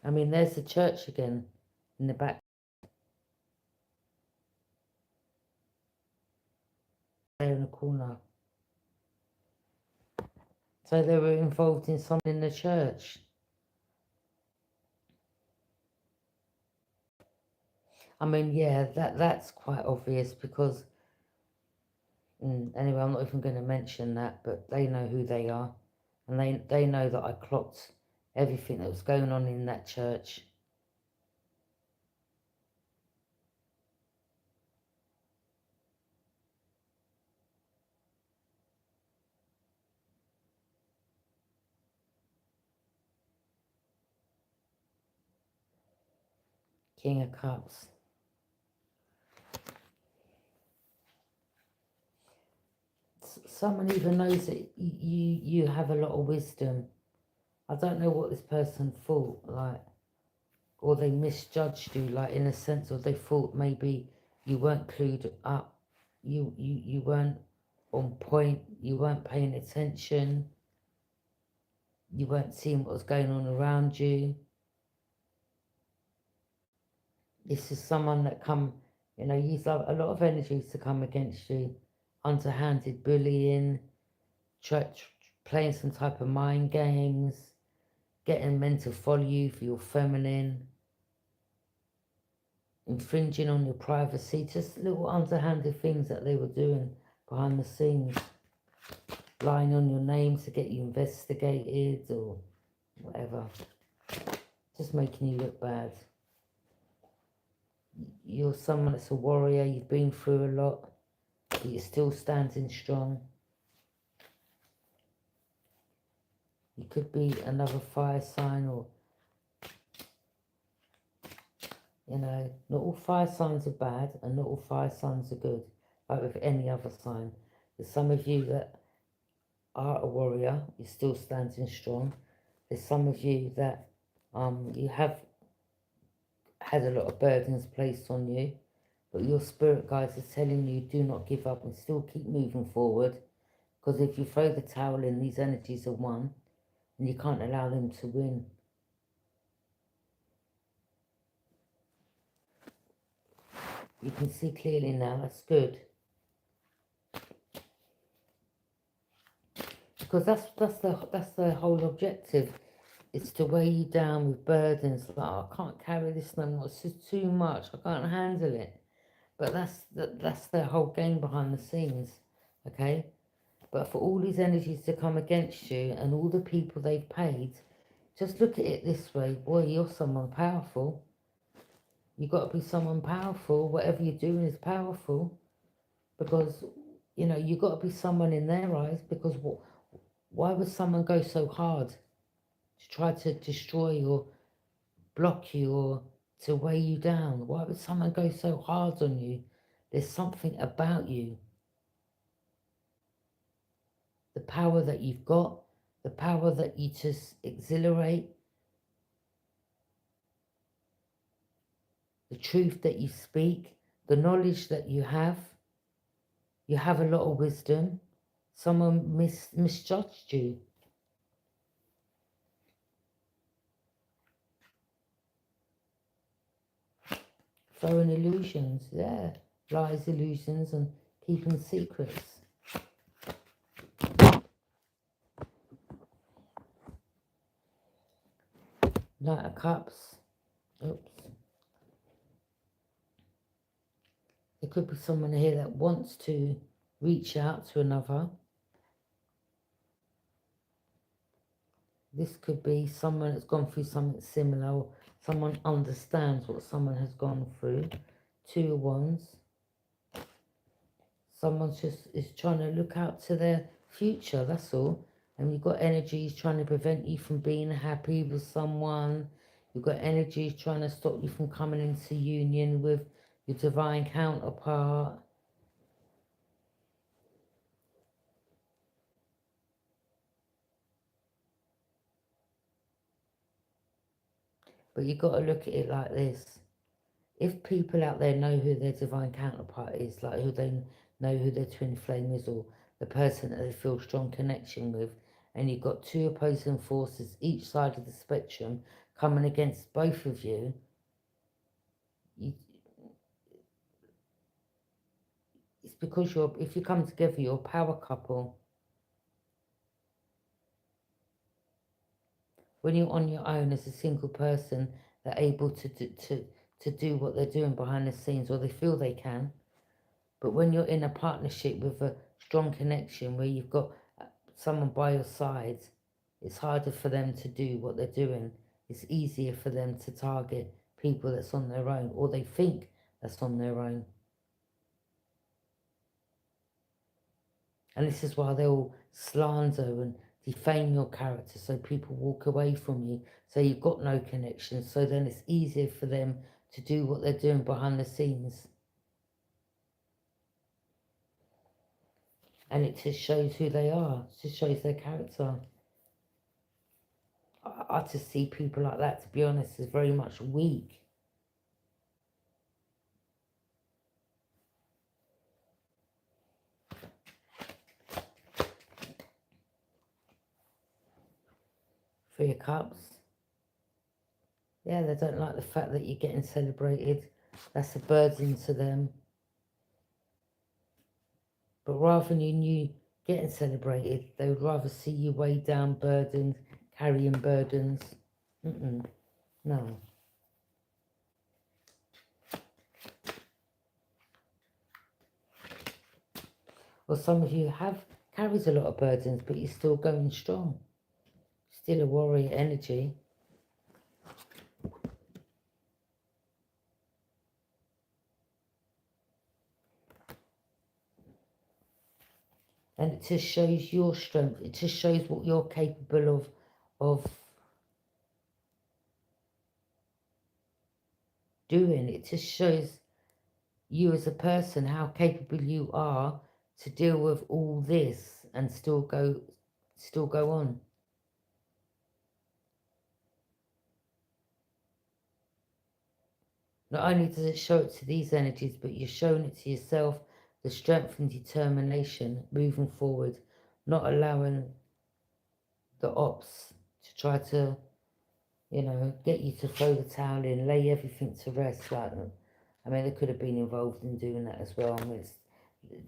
I mean, there's the church again in the back. There in the corner. So they were involved in something in the church. I mean, yeah, that's quite obvious because, anyway, I'm not even going to mention that, but they know who they are. And they know that I clocked everything that was going on in that church. King of Cups. Someone even knows that you have a lot of wisdom. I don't know what this person thought, like, or they misjudged you, like, in a sense, or they thought maybe you weren't clued up, you weren't on point, you weren't paying attention, you weren't seeing what was going on around you. This is someone that use a lot of energies to come against you, underhanded bullying, playing some type of mind games, getting men to follow you for your feminine, infringing on your privacy, just little underhanded things that they were doing behind the scenes, lying on your name to get you investigated or whatever, just making you look bad. You're someone that's a warrior, you've been through a lot, but you're still standing strong. You could be another fire sign, or, not all fire signs are bad and not all fire signs are good, like with any other sign. There's some of you that are a warrior, you're still standing strong. There's some of you that you have had a lot of burdens placed on you, but your spirit guides are telling you do not give up and still keep moving forward, because if you throw the towel in, these energies are one and you can't allow them to win. You can see clearly now, that's good. Because that's the whole objective. It's to weigh you down with burdens, like, oh, I can't carry this no more, it's just too much, I can't handle it. But that's their whole game behind the scenes, okay? But for all these energies to come against you and all the people they've paid, just look at it this way. Boy, you're someone powerful. You've got to be someone powerful. Whatever you're doing is powerful. Because, you've got to be someone in their eyes. Because why would someone go so hard to try to destroy or block you or to weigh you down? Why would someone go so hard on you? There's something about you. The power that you've got, the power that you just exhilarate, the truth that you speak, the knowledge that you have a lot of wisdom. Someone misjudged you. Throwing illusions, yeah. Lies, illusions, and keeping secrets. Knight of Cups. Oops. There could be someone here that wants to reach out to another. This could be someone that's gone through something similar, or someone understands what someone has gone through. Two of Wands. Someone just is trying to look out to their future, that's all. And you've got energies trying to prevent you from being happy with someone. You've got energies trying to stop you from coming into union with your divine counterpart. But you've got to look at it like this. If people out there know who their divine counterpart is, like who they know who their twin flame is, or the person that they feel strong connection with, and you've got two opposing forces each side of the spectrum coming against both of you, it's because if you come together, you're a power couple. When you're on your own as a single person, they're able to to do what they're doing behind the scenes, or they feel they can. But when you're in a partnership with a strong connection where you've got someone by your side, it's harder for them to do what they're doing. It's easier for them to target people that's on their own, or they think that's on their own. And this is why they'll slander and defame your character, so people walk away from you, so you've got no connection, so then it's easier for them to do what they're doing behind the scenes. And it just shows who they are. It just shows their character. I just see people like that, to be honest, as very much weak. Three of Cups. Yeah, they don't like the fact that you're getting celebrated. That's a burden to them. But rather than you getting celebrated, they would rather see you weigh down, burdened, carrying burdens. No. Or some of you carries a lot of burdens, but you're still going strong. Still a warrior energy. And it just shows your strength. It just shows what you're capable of doing. It just shows you as a person, how capable you are to deal with all this and still go on. Not only does it show it to these energies, but you're showing it to yourself, the strength and determination moving forward, not allowing the ops to try to, get you to throw the towel in, lay everything to rest. Like, I mean, they could have been involved in doing that as well. I mean,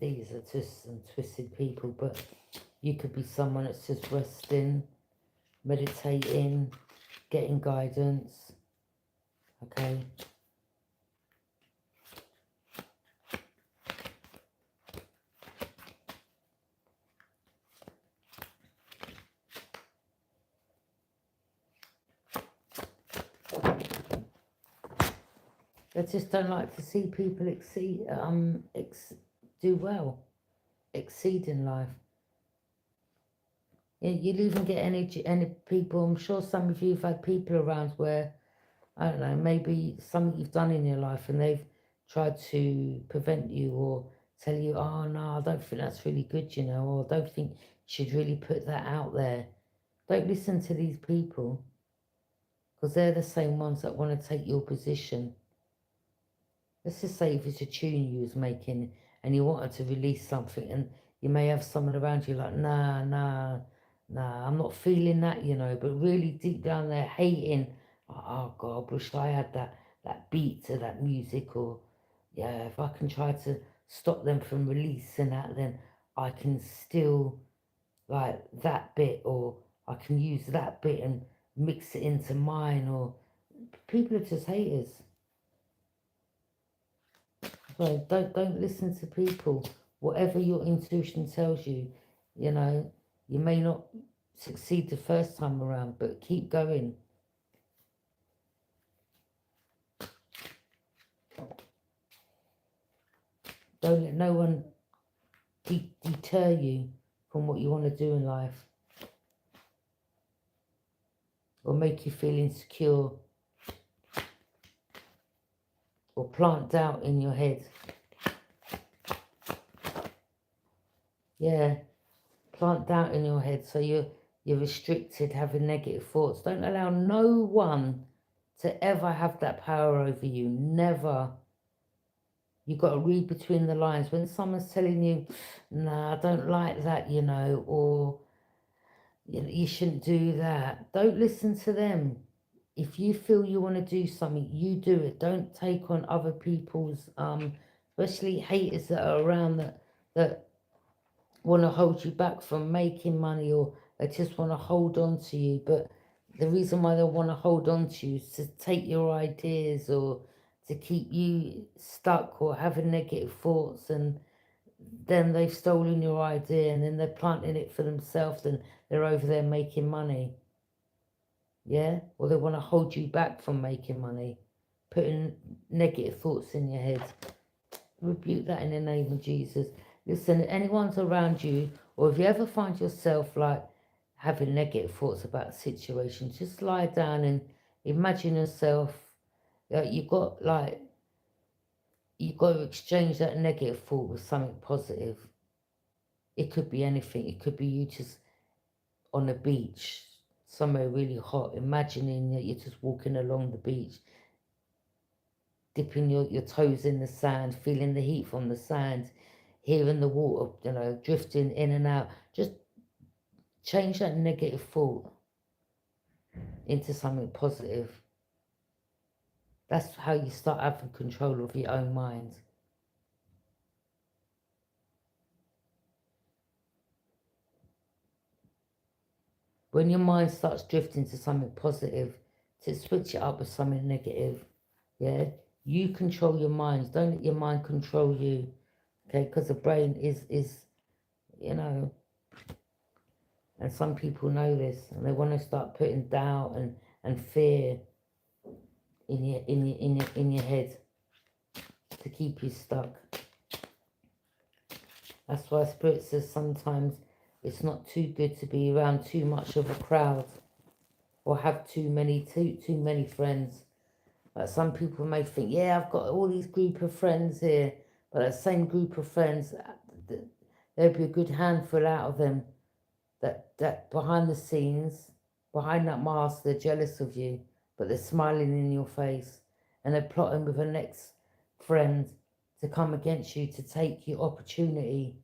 these are just some twisted people, but you could be someone that's just resting, meditating, getting guidance, okay? I just don't like to see people do well, exceed in life. You'll even get any people, I'm sure some of you have had people around where, I don't know, maybe something you've done in your life and they've tried to prevent you or tell you, oh no, I don't think that's really good, or I don't think you should really put that out there. Don't listen to these people, because they're the same ones that want to take your position. Let's just say if it's a tune you was making and you wanted to release something, and you may have someone around you like, nah, I'm not feeling that, but really deep down there hating, oh God, I wish I had that beat to that music, or yeah, if I can try to stop them from releasing that, then I can still like that bit, or I can use that bit and mix it into mine, or people are just haters. So don't listen to people. Whatever your intuition tells you, you may not succeed the first time around, but keep going. Don't let no one deter you from what you want to do in life, or make you feel insecure, or plant doubt in your head. Yeah, plant doubt in your head, so you're restricted, having negative thoughts. Don't allow no one to ever have that power over you. Never. You've got to read between the lines. When someone's telling you, nah, I don't like that, or you shouldn't do that, don't listen to them. If you feel you want to do something, you do it. Don't take on other people's, especially haters that are around that want to hold you back from making money, or they just want to hold on to you. But the reason why they want to hold on to you is to take your ideas, or to keep you stuck or having negative thoughts, and then they've stolen your idea and then they're planting it for themselves and they're over there making money. Yeah? Or they want to hold you back from making money, putting negative thoughts in your head. Rebuke that in the name of Jesus. Listen, anyone's around you, or if you ever find yourself like having negative thoughts about a situation, just lie down and imagine yourself, you've got to exchange that negative thought with something positive. It could be anything. It could be you just on the beach, somewhere really hot, imagining that you're just walking along the beach, dipping your toes in the sand, feeling the heat from the sand, hearing the water, drifting in and out. Just change that negative thought into something positive. That's how you start having control of your own mind. When your mind starts drifting to something positive, to switch it up with something negative, yeah? You control your mind. Don't let your mind control you, okay? Because the brain is, and some people know this, and they want to start putting doubt and fear in your head to keep you stuck. That's why Spirit says sometimes it's not too good to be around too much of a crowd or have too many friends. Like some people may think, yeah, I've got all these group of friends here, but that same group of friends, there'll be a good handful out of them that behind the scenes, behind that mask, they're jealous of you, but they're smiling in your face and they're plotting with the next friend to come against you, to take your opportunity.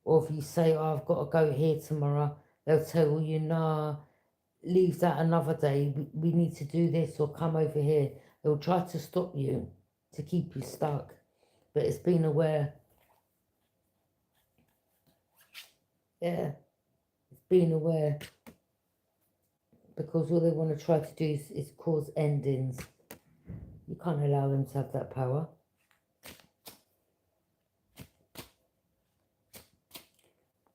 Or if you say, oh, I've got to go here tomorrow, they'll tell you, nah, leave that another day. We need to do this, or come over here. They'll try to stop you, to keep you stuck. But it's being aware. Yeah, it's being aware. Because all they want to try to do is cause endings. You can't allow them to have that power.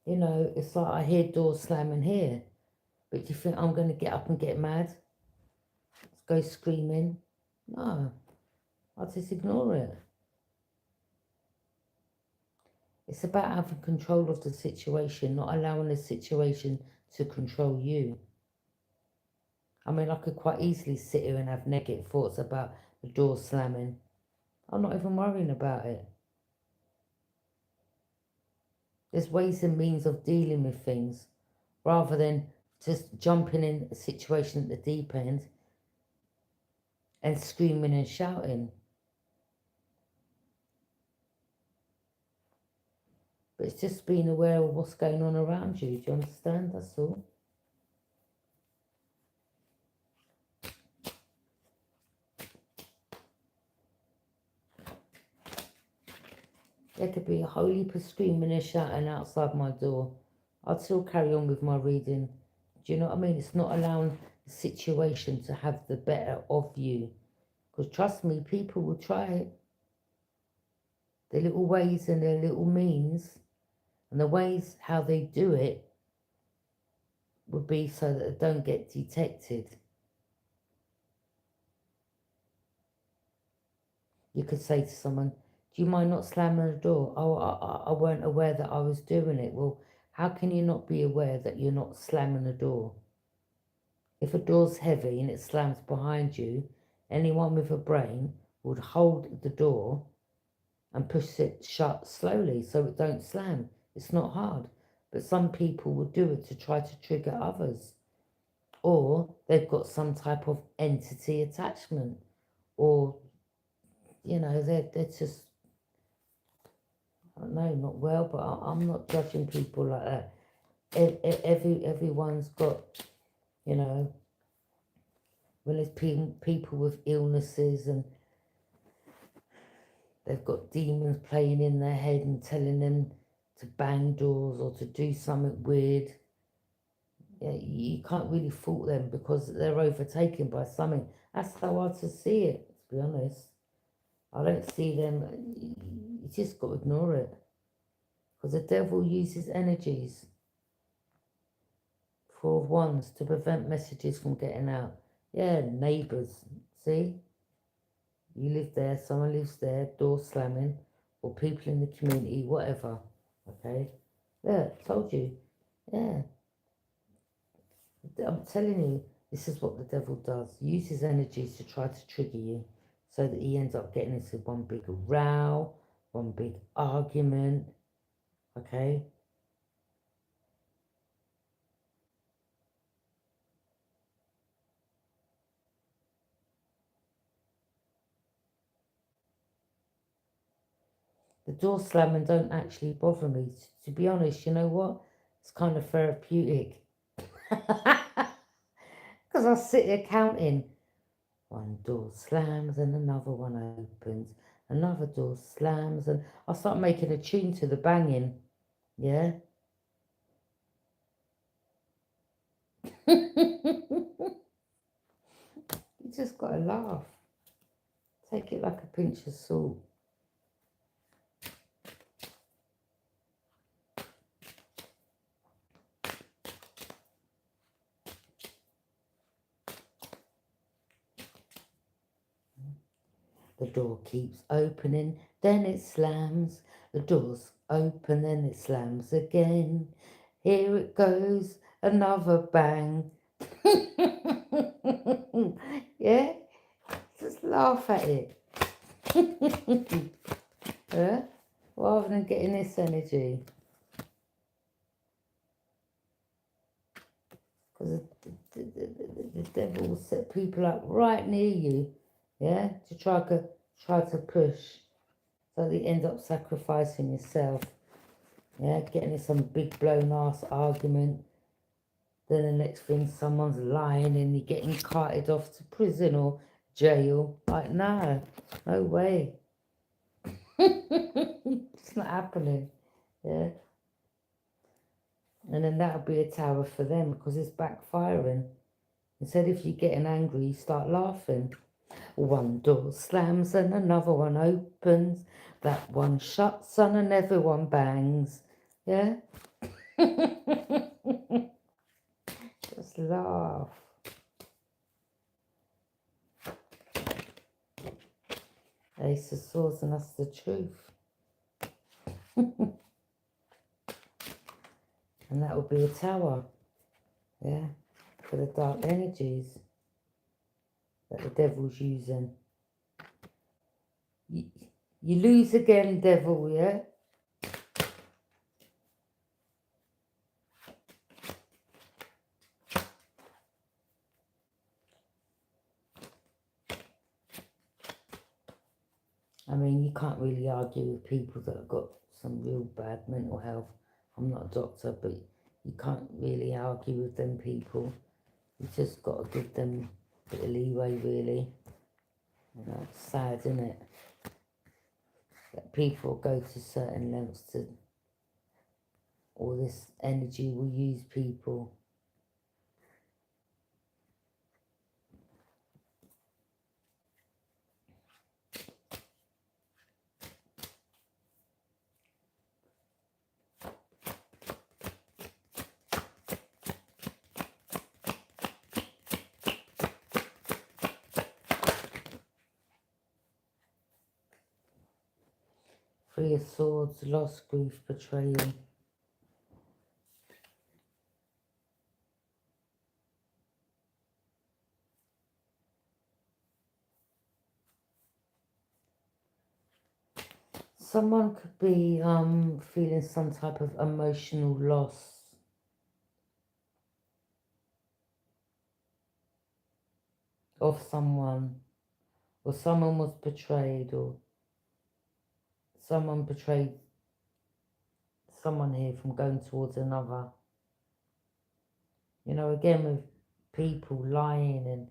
It's like I hear doors slamming here. But do you think I'm going to get up and get mad? Go screaming? No. I'll just ignore it. It's about having control of the situation, not allowing the situation to control you. I mean, I could quite easily sit here and have negative thoughts about the door slamming. I'm not even worrying about it. There's ways and means of dealing with things rather than just jumping in a situation at the deep end and screaming and shouting. But it's just being aware of what's going on around you. Do you understand? That's all. There could be a whole heap of screaming and shouting outside my door. I'd still carry on with my reading. Do you know what I mean? It's not allowing the situation to have the better of you. Because trust me, people will try it. Their little ways and their little means and the ways how they do it would be so that they don't get detected. You could say to someone, do you mind not slamming the door? Oh, I weren't aware that I was doing it. Well, how can you not be aware that you're not slamming the door? If a door's heavy and it slams behind you, anyone with a brain would hold the door and push it shut slowly so it don't slam. It's not hard. But some people would do it to try to trigger others. Or they've got some type of entity attachment. Or, they're just, I don't know, not well, but I'm not judging people like that. Everyone's got, when there's people with illnesses and they've got demons playing in their head and telling them to bang doors or to do something weird. Yeah, you can't really fault them because they're overtaken by something. That's how I to see it. to be honest. I don't see them. You just got to ignore it. Because the devil uses energies, Four of Wands, to prevent messages from getting out. Yeah, neighbours. See? You live there, someone lives there, door slamming, or people in the community, whatever. Okay? Yeah, told you. Yeah. I'm telling you, this is what the devil does. He uses energies to try to trigger you so that he ends up getting into one big row, one big argument. Okay? The door slamming don't actually bother me. To be honest, you know what? It's kind of therapeutic. Because I sit here counting. One door slams and another one opens. Another door slams and I start making a tune to the banging. Yeah? You just gotta laugh. Take it like a pinch of salt. The door keeps opening, then it slams. The door's open, then it slams again. Here it goes, another bang. Yeah? Just laugh at it. Yeah? Rather than getting this energy. Because the devil will set people up right near you, yeah, to try to push. So they end up sacrificing yourself, yeah, getting in some big blown ass argument. Then the next thing, someone's lying and you're getting carted off to prison or jail. Like, no way. It's not happening, yeah. And then that'll be a tower for them because it's backfiring. Instead, if you're getting angry, you start laughing. One door slams and another one opens. That one shuts and another one bangs. Yeah? Just laugh. Ace of Swords, and that's the truth. And that will be a tower. Yeah? For the dark energies that the devil's using. You lose again, devil, yeah? I mean, you can't really argue with people that have got some real bad mental health. I'm not a doctor, but you can't really argue with them people. You just got to give them a bit of leeway, really. You know, it's sad, isn't it? That people go to certain lengths to... All this energy will use people. Three of Swords, loss, grief, betrayal. Someone could be feeling some type of emotional loss. Of someone. Or someone was betrayed, or someone betrayed someone here from going towards another. You know, again with people lying and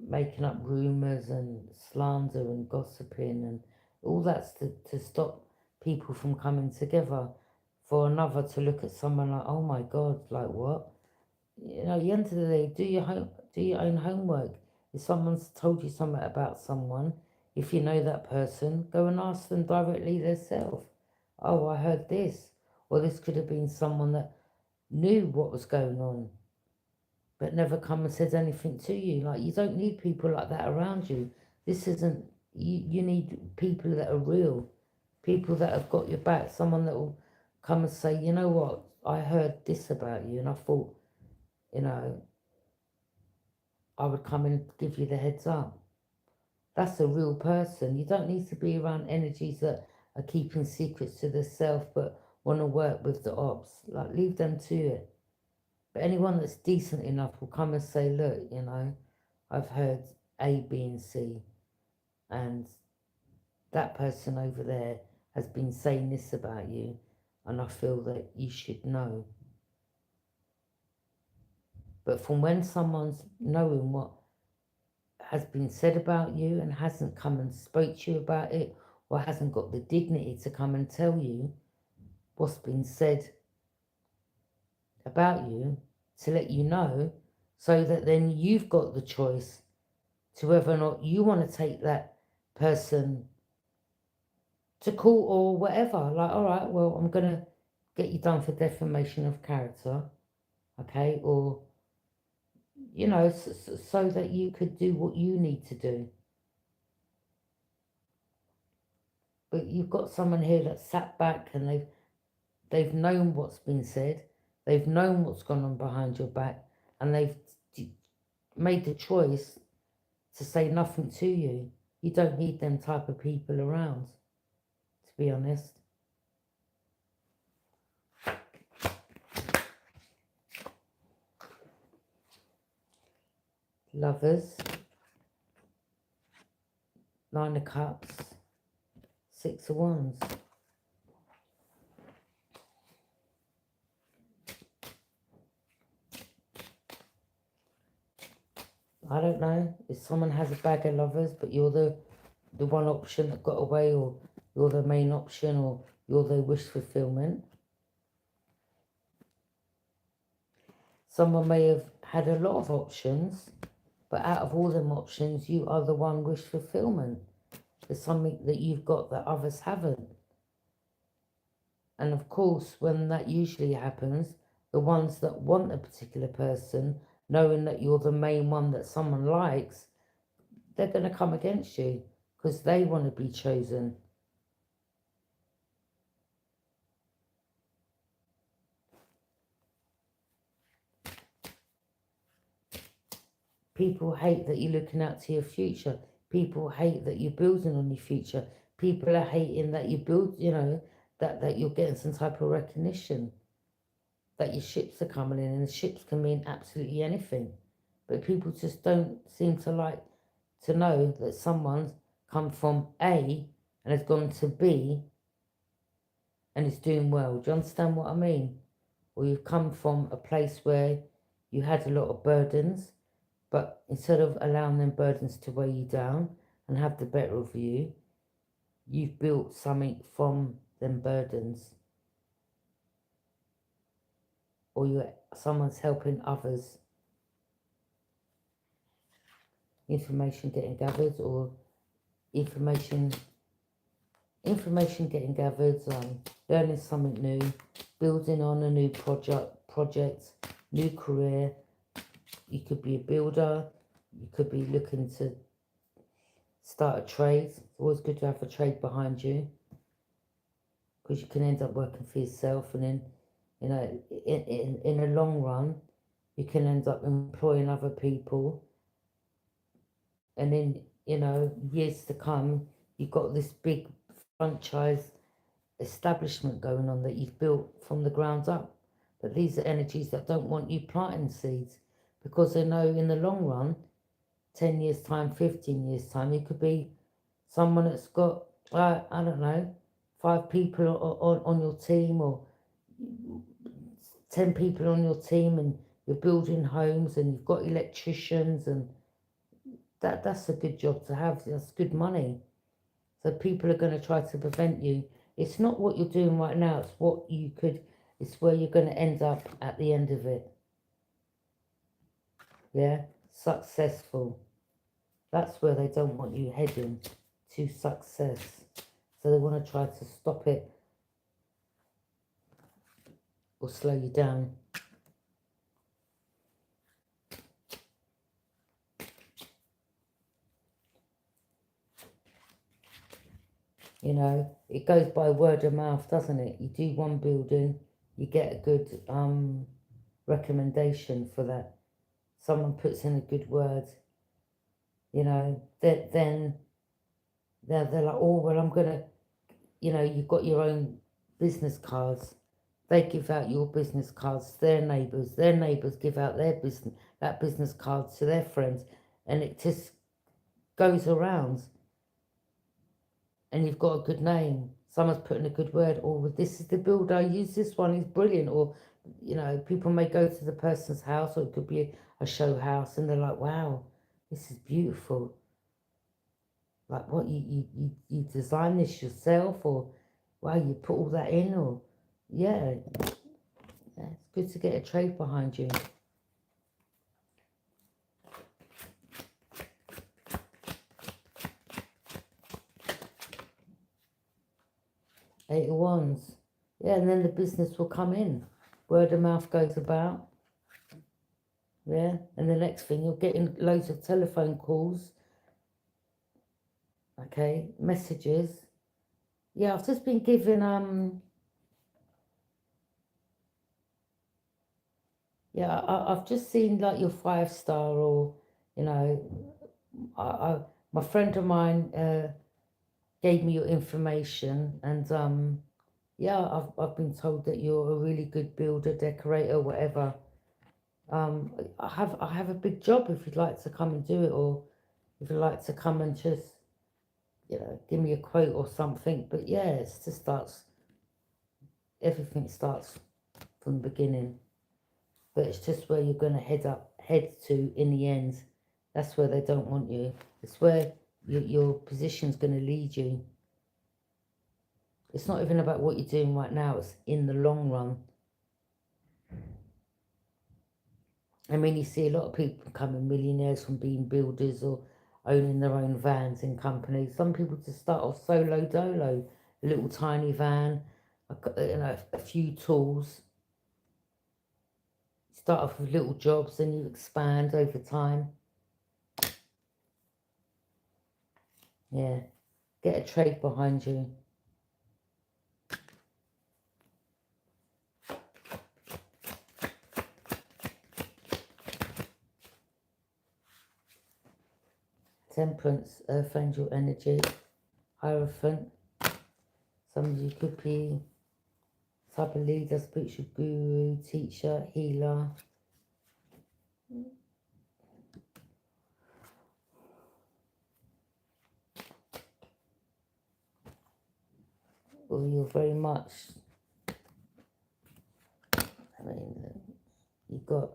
making up rumours and slander and gossiping and all that's to stop people from coming together, for another to look at someone like, oh my God, like what? You know, at the end of the day, do your own homework. If someone's told you something about someone, if you know that person, go and ask them directly themselves. Oh, I heard this. Or this could have been someone that knew what was going on, but never come and said anything to you. Like, you don't need people like that around you. This isn't, you need people that are real, people that have got your back, someone that will come and say, you know what, I heard this about you, and I thought, you know, I would come and give you the heads up. That's a real person. You don't need to be around energies that are keeping secrets to themselves but want to work with the ops. Like, leave them to it. But anyone that's decent enough will come and say, look, you know, I've heard A, B, and C, and that person over there has been saying this about you, and I feel that you should know. But from when someone's knowing what has been said about you and hasn't come and spoke to you about it, or hasn't got the dignity to come and tell you what's been said about you, to let you know, so that then you've got the choice to whether or not you want to take that person to court or whatever. Like, all right, well, I'm going to get you done for defamation of character, okay? Or, you know, so that you could do what you need to do. But you've got someone here that sat back and they've known what's been said, they've known what's gone on behind your back, and they've made the choice to say nothing to you. You don't need them type of people around, to be honest. Lovers, 9 of Cups, 6 of Wands. I don't know if someone has a bag of lovers, but you're the one option that got away, or you're the main option, or you're the wish fulfillment. Someone may have had a lot of options, but out of all them options, you are the one wish fulfillment. There's something that you've got that others haven't. And of course, when that usually happens, the ones that want a particular person, knowing that you're the main one that someone likes, they're going to come against you because they want to be chosen. People hate that you're looking out to your future. People hate that you're building on your future. People are hating that you build, you know, that you're getting some type of recognition, that your ships are coming in, and ships can mean absolutely anything. But people just don't seem to like to know that someone's come from A and has gone to B and is doing well. Do you understand what I mean? Or you've come from a place where you had a lot of burdens, but instead of allowing them burdens to weigh you down and have the better of you, you've built something from them burdens. Or someone's helping others. Information getting gathered, or information getting gathered, learning something new, building on a new project, new career. You could be a builder, you could be looking to start a trade. It's always good to have a trade behind you, because you can end up working for yourself, and then, you know, in the long run, you can end up employing other people, and then, you know, years to come, you've got this big franchise establishment going on that you've built from the ground up. But these are energies that don't want you planting seeds, because they know in the long run, 10 years time, 15 years time, you could be someone that's got, I don't know, 5 people on your team, or 10 people on your team, and you're building homes, and you've got electricians, and that's a good job to have. That's good money. So people are going to try to prevent you. It's not what you're doing right now, it's where you're going to end up at the end of it. Yeah, successful. That's where they don't want you heading, to success. So they want to try to stop it or slow you down. You know, it goes by word of mouth, doesn't it? You do one building, you get a good recommendation for that. Someone puts in a good word, you know, then they're like, oh, well, I'm going to, you know, you've got your own business cards. They give out your business cards to their neighbours give out their business cards to their friends, and it just goes around. And you've got a good name. Someone's putting a good word, or this is the builder, I use this one, he's brilliant. Or, you know, people may go to the person's house, or it could be a show house, and they're like, wow, this is beautiful. Like, what, you design this yourself, or wow, you put all that in, or yeah, it's good to get a trade behind you. Eight of Wands. Yeah, and then the business will come in. Word of mouth goes about. Yeah, and the next thing, you're getting loads of telephone calls. Okay, messages. Yeah, I've just been given, yeah, I've just seen like your 5-star, or, you know, my friend of mine gave me your information, and yeah, I've been told that you're a really good builder, decorator, whatever. I have a big job if you'd like to come and do it, or if you'd like to come and just, you know, give me a quote or something. But yeah, it's just everything starts from the beginning. But it's just where you're going to head to in the end. That's where they don't want you. It's where your position's going to lead you. It's not even about what you're doing right now. It's in the long run. I mean, you see a lot of people becoming millionaires from being builders or owning their own vans and companies. Some people just start off solo dolo, a little tiny van, you know, a few tools. Start off with little jobs, and you expand over time. Yeah, get a trade behind you. Temperance, Earth Angel energy, Hierophant. Some of you could be type of leader, spiritual guru, teacher, healer. Or you're very much, I mean, you've got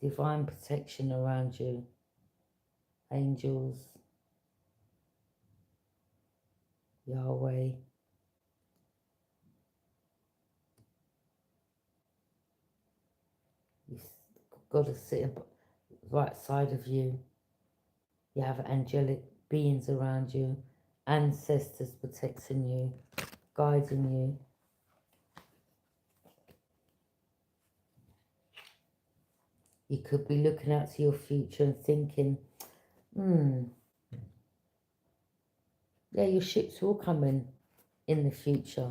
divine protection around you, angels, Yahweh. You've got to sit on the right side of you. You have angelic beings around you, ancestors protecting you, guiding you. You could be looking out to your future and thinking, yeah, your ships will come in the future,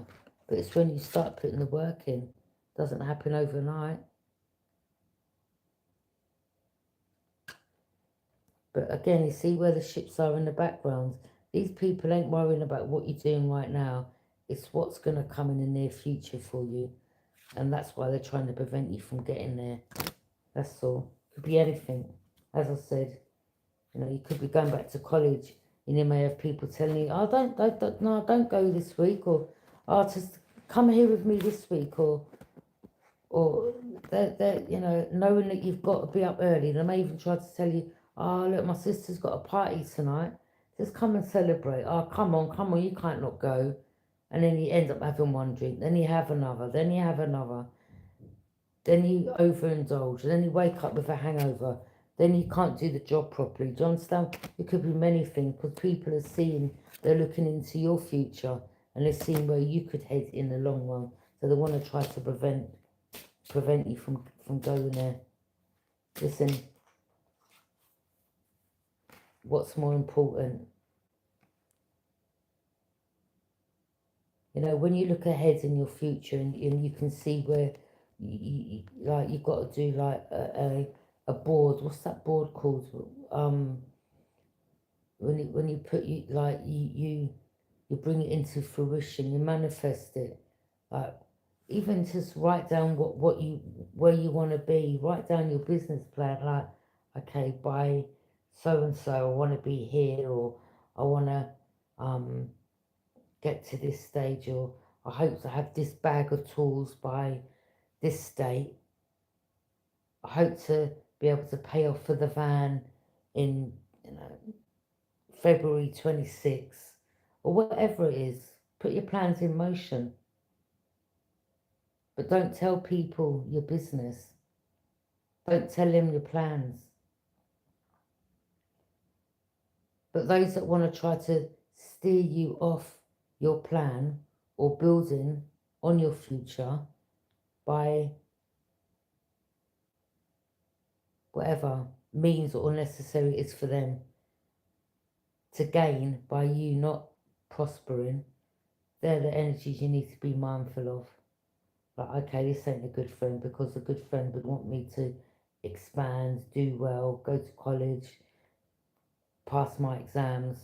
but it's when you start putting the work in. It doesn't happen overnight. But again, you see where the ships are in the background. These people ain't worrying about what you're doing right now. It's what's going to come in the near future for you. And that's why they're trying to prevent you from getting there. That's all. Could be anything. As I said, you know, you could be going back to college, and you may have people telling you, oh, don't go this week, or oh, just come here with me this week, or they're, you know, knowing that you've got to be up early. They may even try to tell you, oh, look, my sister's got a party tonight. Just come and celebrate. Oh, come on, you can't not go. And then you end up having one drink, then you have another, then you have another. Then you overindulge, and then you wake up with a hangover. then you can't do the job properly. Do you understand? It could be many things, because people are seeing, they're looking into your future, and they're seeing where you could head in the long run. So they want to try to prevent you from going there. Listen, what's more important? You know, when you look ahead in your future, and you can see where like you've got to do like a board. What's that board called? When you put you bring it into fruition, you manifest it. Like, even just write down where you want to be. Write down your business plan. Like, okay, by so and so, I want to be here, or I want to get to this stage, or I hope to have this bag of tools by this date. I hope to be able to pay off for the van in, February 26th, or whatever it is. Put your plans in motion, but don't tell people your business. Don't tell them your plans. But those that want to try to steer you off your plan or building on your future by whatever means or necessary is for them to gain by you not prospering, they're the energies you need to be mindful of. Like, okay, this ain't a good friend, because a good friend would want me to expand, do well, go to college, pass my exams.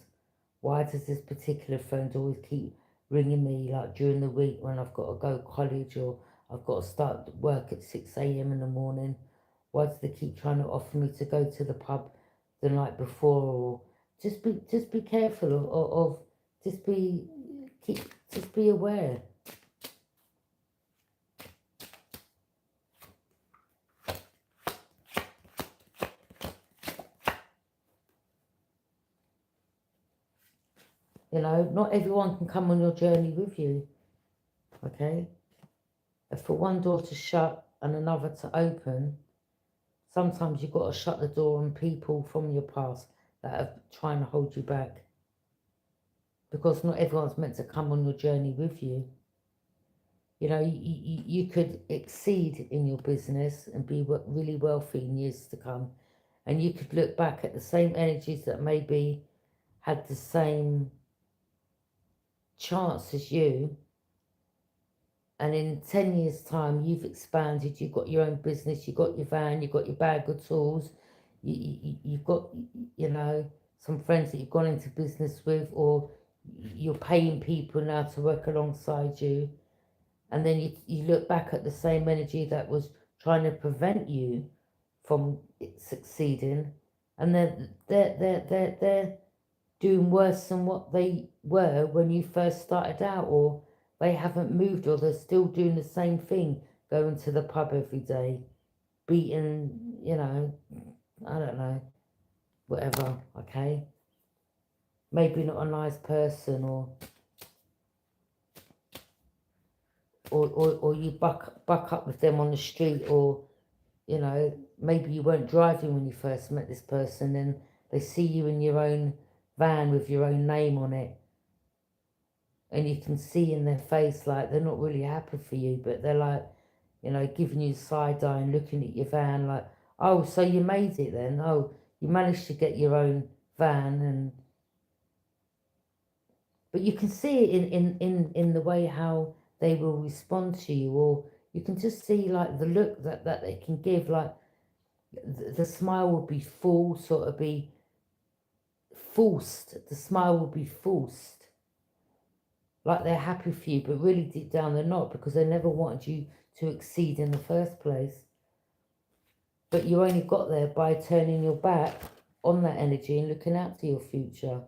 Why does this particular friend always keep ringing me like during the week when I've got to go to college, or I've got to start work at 6 a.m. in the morning? Why do they keep trying to offer me to go to the pub the night before? Or just be careful of just be aware. You know, not everyone can come on your journey with you, okay? If for one door to shut and another to open, sometimes you've got to shut the door on people from your past that are trying to hold you back, because not everyone's meant to come on your journey with you. You know, you could exceed in your business and be really wealthy in years to come, and you could look back at the same energies that maybe had the same chance as you, and in 10 years' time you've expanded, you've got your own business, you've got your van, you've got your bag of tools, you've got, you know, some friends that you've gone into business with, or you're paying people now to work alongside you, and then you look back at the same energy that was trying to prevent you from succeeding, and they're doing worse than what they were when you first started out, or they haven't moved, or they're still doing the same thing, going to the pub every day, beating, you know, I don't know, whatever, okay? Maybe not a nice person, or you buck up with them on the street, or, you know, maybe you weren't driving when you first met this person, and they see you in your own van with your own name on it, and you can see in their face like they're not really happy for you, but they're like, you know, giving you side eye and looking at your van like, oh, so you made it then? Oh, you managed to get your own van. And but you can see it in the way how they will respond to you, or you can just see like the look that they can give, like the smile will be full, sort of be forced. The smile will be forced, like they're happy for you, but really deep down they're not, because they never wanted you to exceed in the first place. But you only got there by turning your back on that energy and looking out to your future.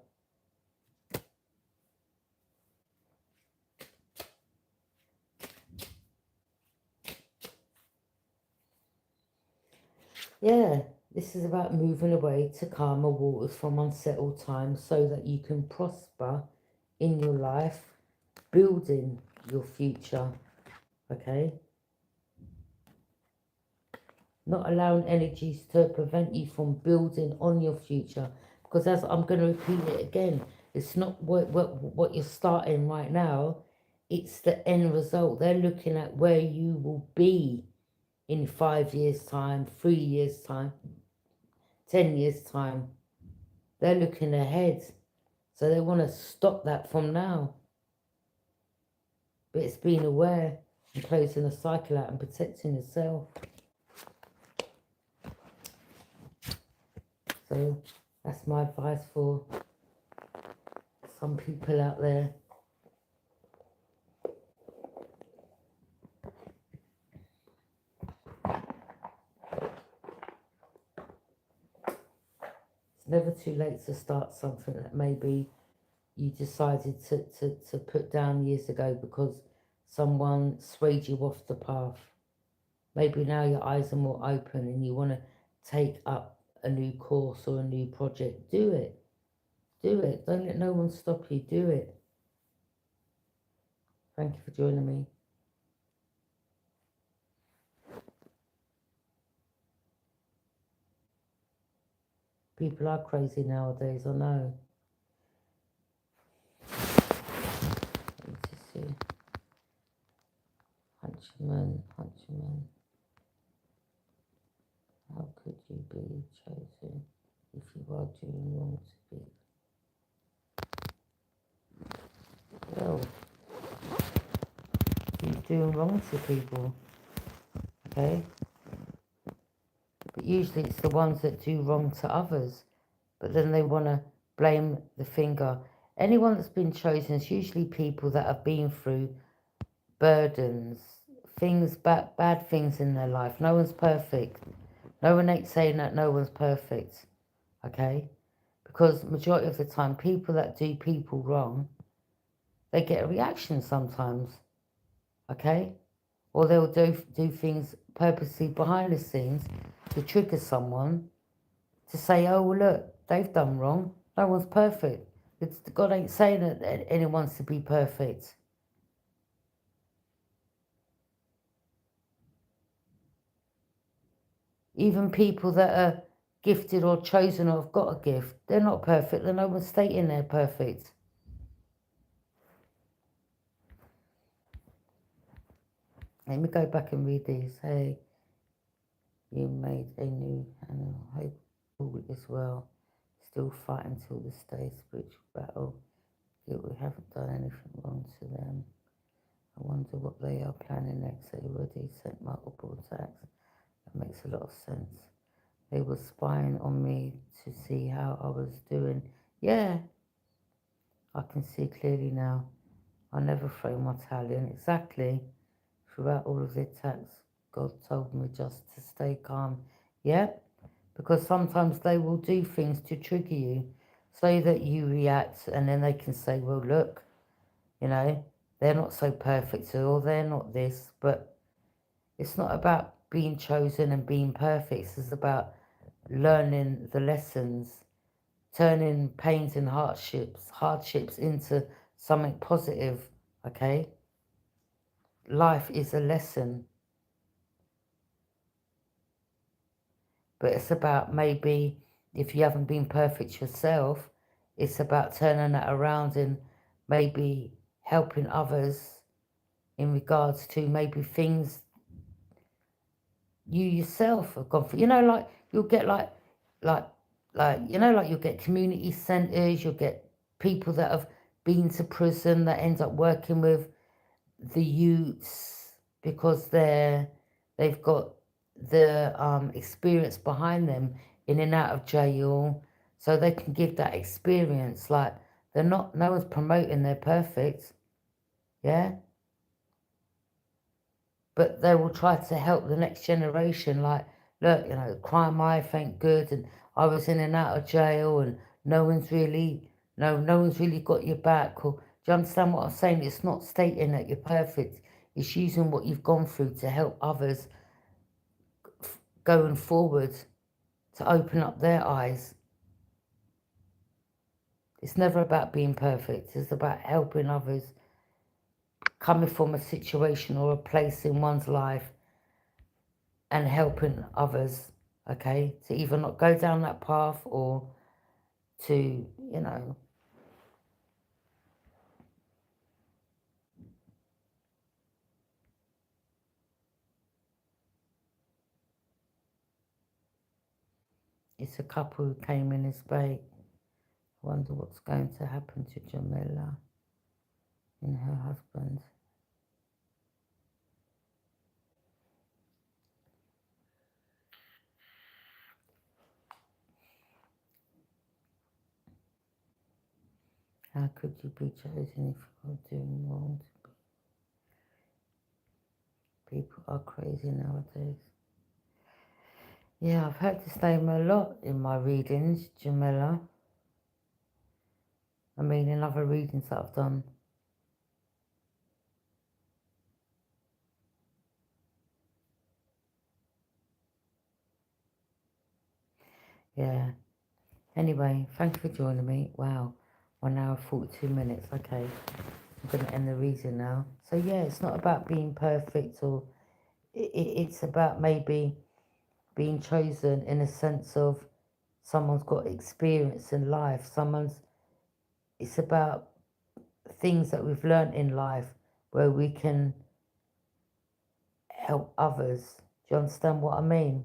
Yeah, this is about moving away to calmer waters from unsettled times, so that you can prosper in your life, building your future, okay? not allowing energies to prevent you from building on your future. Because as I'm going to repeat it again, it's not what you're starting right now, it's the end result. They're looking at where you will be in 5 years' time, 3 years' time, 10 years' time. They're looking ahead. So they want to stop that from now. But it's being aware and closing the cycle out and protecting yourself. So that's my advice for some people out there. It's never too late to start something that maybe you decided to put down years ago because someone swayed you off the path. Maybe now your eyes are more open and you want to take up a new course or a new project. Do it. Do it. Don't let no one stop you. Do it. Thank you for joining me. People are crazy nowadays, I know. Let me just see. Hunchman. How could you be chosen if you are doing wrong to be? Well, you're doing wrong to people, okay? But usually it's the ones that do wrong to others, but then they want to blame the finger. Anyone that's been chosen is usually people that have been through burdens, things, bad things in their life. No one's perfect. No one ain't saying that no one's perfect, okay? Because majority of the time, people that do people wrong, they get a reaction sometimes, okay? Or they'll do things purposely behind the scenes to trigger someone to say, oh, well, look, they've done wrong. No one's perfect. God ain't saying that anyone's to be perfect. Even people that are gifted or chosen or have got a gift, they're not perfect. No one's stating they're perfect. Let me go back and read these. Hey, you made a new animal. Hope all is well. Still fighting till this day. Spiritual battle. Yet we haven't done anything wrong to them. I wonder what they are planning next. They already sent multiple attacks. That makes a lot of sense. They were spying on me to see how I was doing. Yeah, I can see clearly now. I never throw my towel in. Exactly. Throughout all of the attacks, God told me just to stay calm. Yeah, because sometimes they will do things to trigger you so that you react, and then they can say, well, look, you know, they're not so perfect or they're not this. But it's not about being chosen and being perfect. It's about learning the lessons, turning pains and hardships into something positive, okay? Life is a lesson. But it's about maybe, if you haven't been perfect yourself, it's about turning that around and maybe helping others in regards to maybe things you yourself have gone through. You know, like you'll get like you'll get community centres, you'll get people that have been to prison that end up working with the youths because they've got the experience behind them in and out of jail, so they can give that experience. Like no one's promoting they're perfect, yeah, but they will try to help the next generation. Like, look, you know, crime life ain't good, and I was in and out of jail, and no one's really got your back. Or do you understand what I'm saying? It's not stating that you're perfect. It's using what you've gone through to help others going forward to open up their eyes. It's never about being perfect. It's about helping others coming from a situation or a place in one's life and helping others, okay, to either not go down that path or to, you know, it's a couple who came in as bait. Wonder what's going to happen to Jamila and her husband. How could you be chosen if you are doing wrong? People are crazy nowadays. Yeah, I've had this name a lot in my readings, Jamila. I mean, in other readings that I've done. Yeah. Anyway, thank you for joining me. Wow. 1 hour, 42 minutes. Okay. I'm going to end the reading now. So, yeah, it's not about being perfect or it's about maybe being chosen in a sense of someone's got experience in life. It's about things that we've learned in life where we can help others. Do you understand what I mean?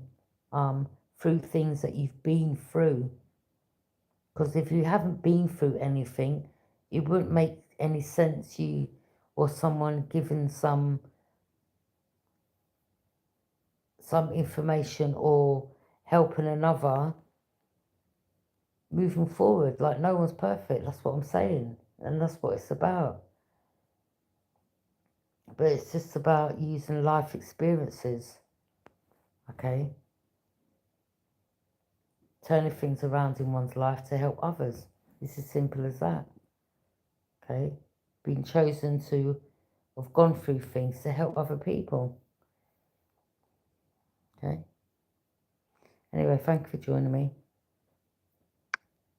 Through things that you've been through. Because if you haven't been through anything, it wouldn't make any sense you or someone giving some information or helping another moving forward. Like, no one's perfect. That's what I'm saying. And that's what it's about. But it's just about using life experiences. Okay? Turning things around in one's life to help others. It's as simple as that. Okay? Being chosen to have gone through things to help other people. Okay? Anyway, thank you for joining me.